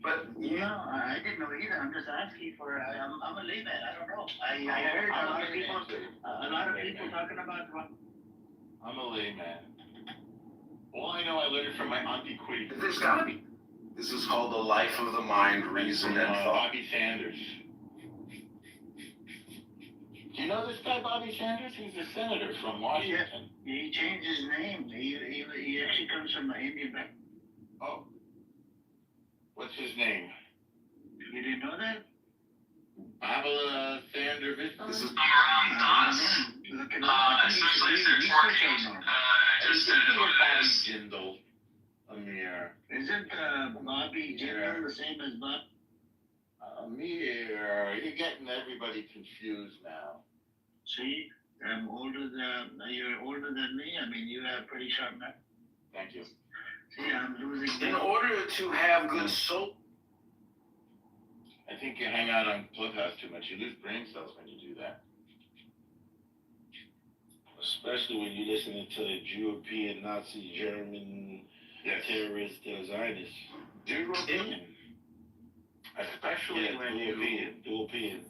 But no, I didn't know either. I'm just asking for. I'm a layman. I don't know. I heard a lot of people talking about. I'm a layman. All I know, I learned it from my auntie Quiddy. There's gotta be. This is called the life of the mind, reason, and thought. Bobby Sanders. Do you know this guy, Bobby Sanders? He's a senator from Washington. Yeah, he changed his name. He actually comes from the Indian back. Oh. What's his name? You didn't know that? Baba Sanders. This is around thoughts, Look it up. especially if they're twerking. I just did what it is. Jindal. Amir. Isn't Bobby Jindal the same as Bob? Amir. You're getting everybody confused now. See, you're older than me. I mean, you have pretty sharp memory. Thank you. See, I'm losing. in order to have good soul. I think you hang out on Clubhouse too much. You lose brain cells when you do that. Especially when you're listening to European, Nazi, German, terrorist, Zionists. European. Especially when European. European.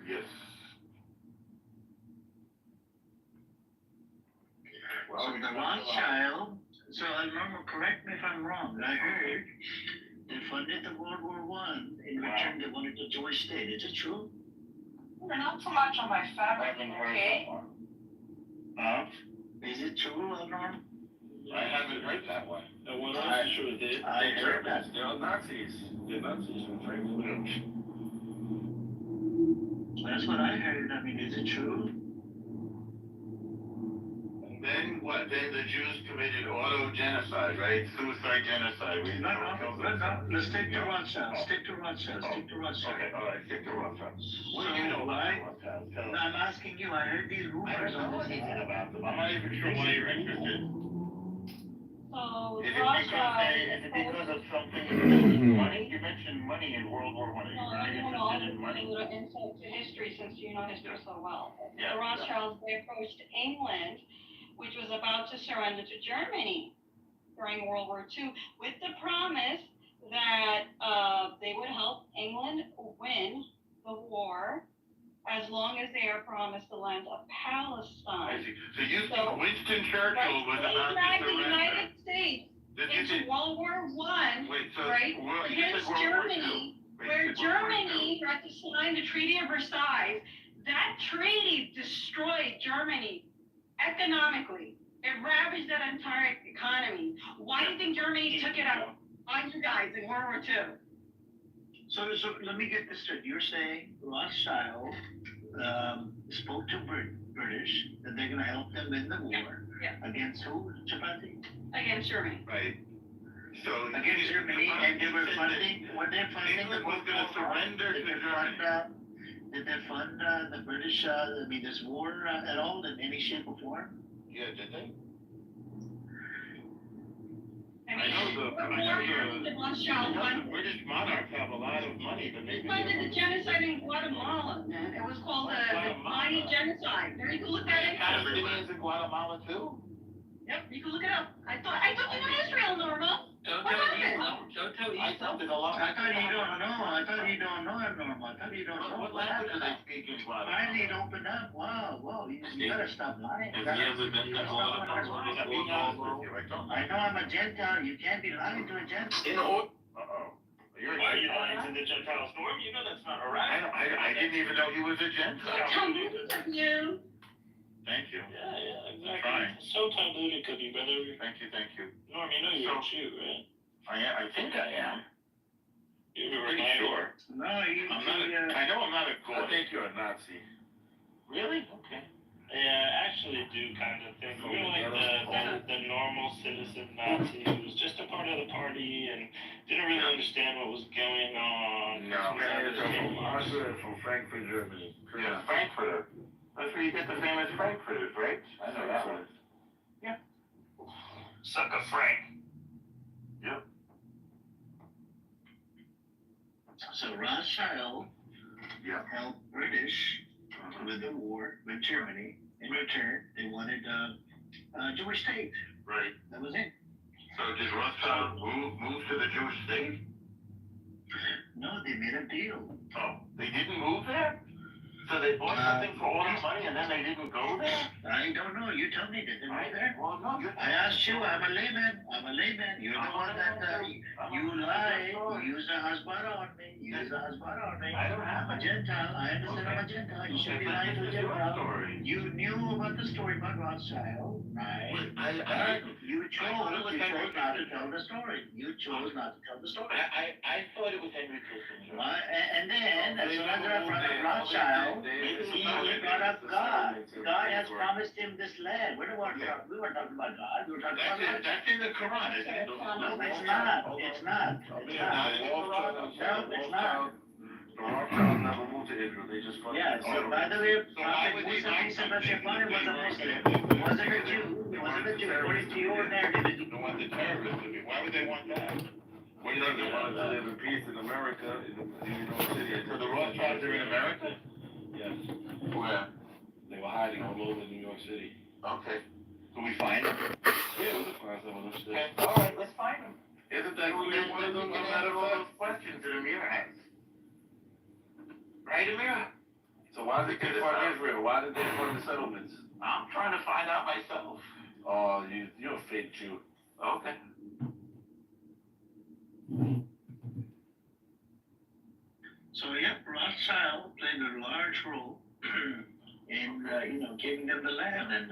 Yes. So the Rothschild, so I remember, correct me if I'm wrong, I heard they funded the World War I, in return they wanted the Jewish state. Is it true? Not too much on my family, okay? Is it true, Norm? I haven't heard that one. No one else is sure they. I heard that. They're Nazis. They're Nazis from Frankfurt. That's what I heard. I mean, is it true? And then what? Then the Jews committed auto-genocide, right? Suicide genocide. Let's stick to Rothschild. Stick to Rothschild. Okay, all right, stick to Rothschild. What do you know, right? No, I'm asking you. I heard these rumors. I don't know anything about them. I'm not even sure why you're interested. So Is it Rothschild. because of something? Money? You mentioned money in World War I. No, Right? I'll Interested in give you a money? little insight to history since you know history so well. Yeah. The Rothschilds, they approached England, which was about to surrender to Germany during World War II, with the promise that they would help England win the war as long as they are promised the land of I Palestine. see. So you think Winston Churchill was about to the surrender? United States into World War I, Wait, so right? you said Against World War II. Germany, Wait, where you said World War Germany had to sign the Treaty of Versailles. That treaty destroyed Germany economically. It ravaged that entire economy. Why do you think Germany took it out on you guys in World War II? So let me get this straight. You're saying Rothschild spoke to British that they're going to help them in the war against who? Chapati? Against Germany. Right. So Against Germany, and they were funding. What they're funding England was going to surrender to Germany. Did they fund the British? This war at all in any shape or form? Yeah, did they? I mean, the Rothschild funded. British monarchs have a lot of money, but maybe Funded the genocide in Guatemala, man. It was called the Mighty Genocide. There, you can look that up. Palestinians in Guatemala too? Yep, you can look it up. I thought you knew Israel, Norma. Don't What tell happened? Don't tell I thought there's a lot. I thought you don't know. I thought you don't know, Norma. I thought you don't know. What language do they speak in Guatemala? Finally, it opened up. Wow. You gotta stop lying. Have you ever been to Guatemala? I know I'm a Gentile. You can't be lying to a Gentile. Uh-oh. Why are you lying to the Gentile storm? You know that's not right. I didn't even know he was a Gentile. Tell me you. Thank you. Yeah, exactly. Trying. So convoluted, Cookie brother. Thank you. Norm, you know you're a Jew, right? I think I am. You're Pretty sure. No, you. I know I'm not a cool. I think you're a Nazi. Really? Okay. Yeah, I actually do kind of think you're like the normal citizen Nazi who was just a part of the party and didn't really understand what was going on. No, I'm from Frankfurt, Germany. Yeah, Frankfurter. That's where you get the famous Frankfurters, right? I know that one. Yeah. Sucker Frank. Yep. So Rothschild helped British with the war with Germany. In return, they wanted a Jewish state. Right. That was it. So did Rothschild move to the Jewish state? No, they made a deal. Oh, they didn't move there? So they bought something for all that money and then they didn't go there? I don't know. You tell me. Did they move there? Well, no, I asked you. I'm a layman. You're the one that you lie. You use a hasbara on me. I don't have I'm a Gentile. I understand I'm a Gentile. You should be lying to a Gentile. You knew about the story about Rothschild, right? You chose not to tell the story. I thought it was Henry Kissinger. And then, as soon as I brought up Rothschild, he brought up God. God has promised him this land. We weren't talking about God. We were talking about God. That's in the Quran, isn't it? No, it's not. It's not. The Rothschild never moved to Israel. They just fucking. Yeah, so by the way, Prophet Musa, peace and blessing upon him, was a Muslim. Wasn't a Jew. According to your narrative. They want the terrorists to be. Why would they want that? What do you think They wanted to live in peace in America, in New York City. So the Rothschilds are in America? Yes. Where? They were hiding all over New York City. Okay. Can we find them? Yeah, we can find some of them still. Okay. All right, let's find them. Isn't that clear? One of them no matter all those questions that Amir has. Right, Amir? So why did they fund Israel? Why did they fund the settlements? I'm trying to find out myself. Oh, you're a fake Jew. Okay. So yeah, Rothschild played a large role in giving them the land, and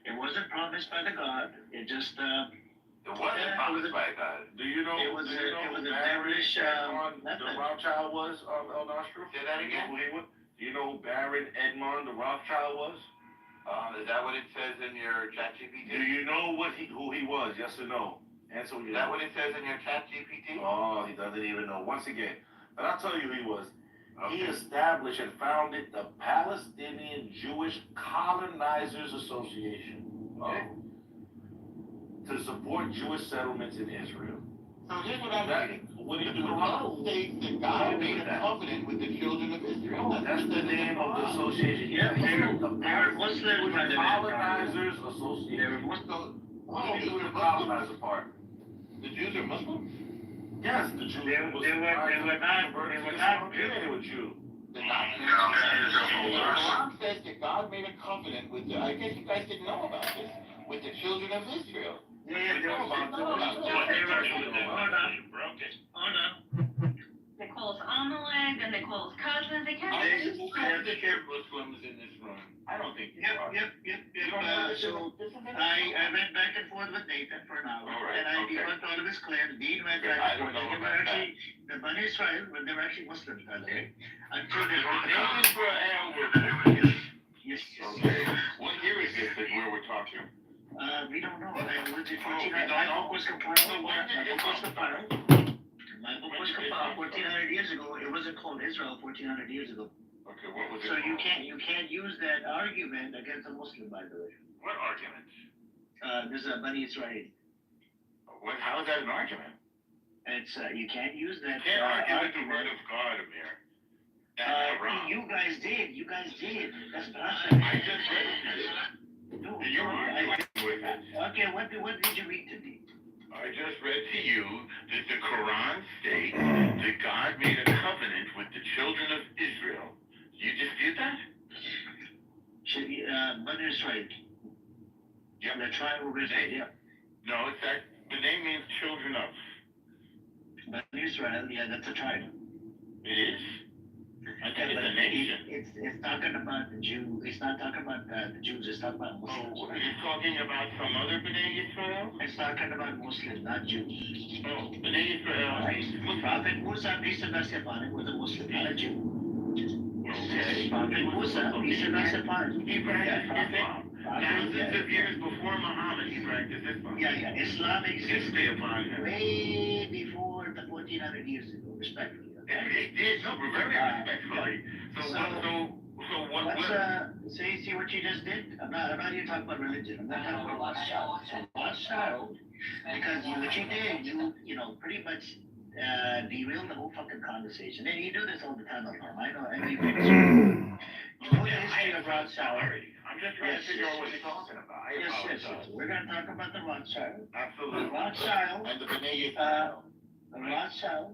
it wasn't promised by the God. It just It wasn't promised by God. Do you know? It was a Married devilish Edmond, method. the Rothschild was El Nostro? Say that again? Do you know who Baron Edmond, the Rothschild was? Is that what it says in your ChatGPT? Do you know who he was? Yes or no? Answer with Is that what it says in your ChatGPT? Oh, he doesn't even know. Once again, but I'll tell you who he was. Okay. He established and founded the Palestinian Jewish Colonizers Association. Okay. To support Jewish settlements in Israel. So here's what I'm reading. What do you The do with Quran that? states that God made a covenant with the children of Israel. That's the name of the association. Yeah, they're Muslims, Jewish by the way. Colonizers Association. They're Muslim. What do you do with the colonizer part? The Jews are Muslim? Yes, the Jews. They were not Jews. They were Jews. They're not Jews. The Quran says that God made a covenant with the, I guess you guys didn't know about this, with the children of Israel. Yeah, they were They call us Amalek, and they call us cousins. They can't. They're Muslims in this room. I don't think they are. Yep. So I went back and forth with Nathan for an hour, and I debunked all of his claims. Dean went back and forth. They were actually, the Bani Israel, when they were actually Muslims, by the way. Until they wrote the Nathan for an hour. Yes. Okay. What year is this that where we're talking? We don't know. My book was compiled. My book was compiled 1,400 years ago. It wasn't called Israel 1,400 years ago. Okay, what was it? So you can't use that argument against a Muslim, by the way. What argument? There's a Bani Israel. How is that an argument? It's you can't use that. You can't argue with the word of God, Amir. That's wrong. You guys did. That's I blasphemy. just read it. No, You're arguing with it. Okay, what did you read to me? I just read to you that the Quran states that God made a covenant with the children of Israel. You dispute that? Bani Israel. Yep. The tribe of Israel. Yeah. No, it's that the name means children of. Bani Israel. Yeah, that's a tribe. It is? I think it's a nation. It's talking about the Jew. It's not talking about the Jews. It's talking about Muslims. Oh, you're talking about some other B'nai Israel? It's talking about Muslims, not Jews. Oh, B'nai Israel means Muslim. Prophet Musa, peace and blessing upon him, was a Muslim, not a Jew. Okay. Prophet Musa, peace and blessing upon him. He practiced Islam. Thousands of years before Muhammad, he practiced Islam. Yeah. Islam existed upon him. way before the 1,400 years ago, respectfully. It did, no, very respectfully. So what? See what you just did? I'm not even talking about religion. I'm not talking about lost child. Because what you did, you pretty much derailed the whole fucking conversation. And you do this all the time, I know. You know the history of Rothschild. I'm just trying to figure out what you're talking about. I apologize. We're gonna talk about the Rothschild. Absolutely. Rothschild, And the B'nai the Rothschild,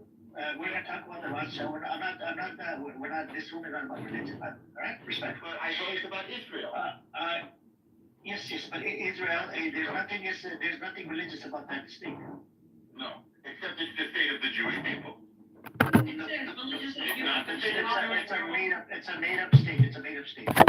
we're gonna talk about the Rothschild. We're not, this room is not about religion, all right? Respect. But I thought it's about Israel. Yes, but Israel, there's nothing religious about that state. No, except it's the state of the Jewish people. It's a made up state. It's a made up state.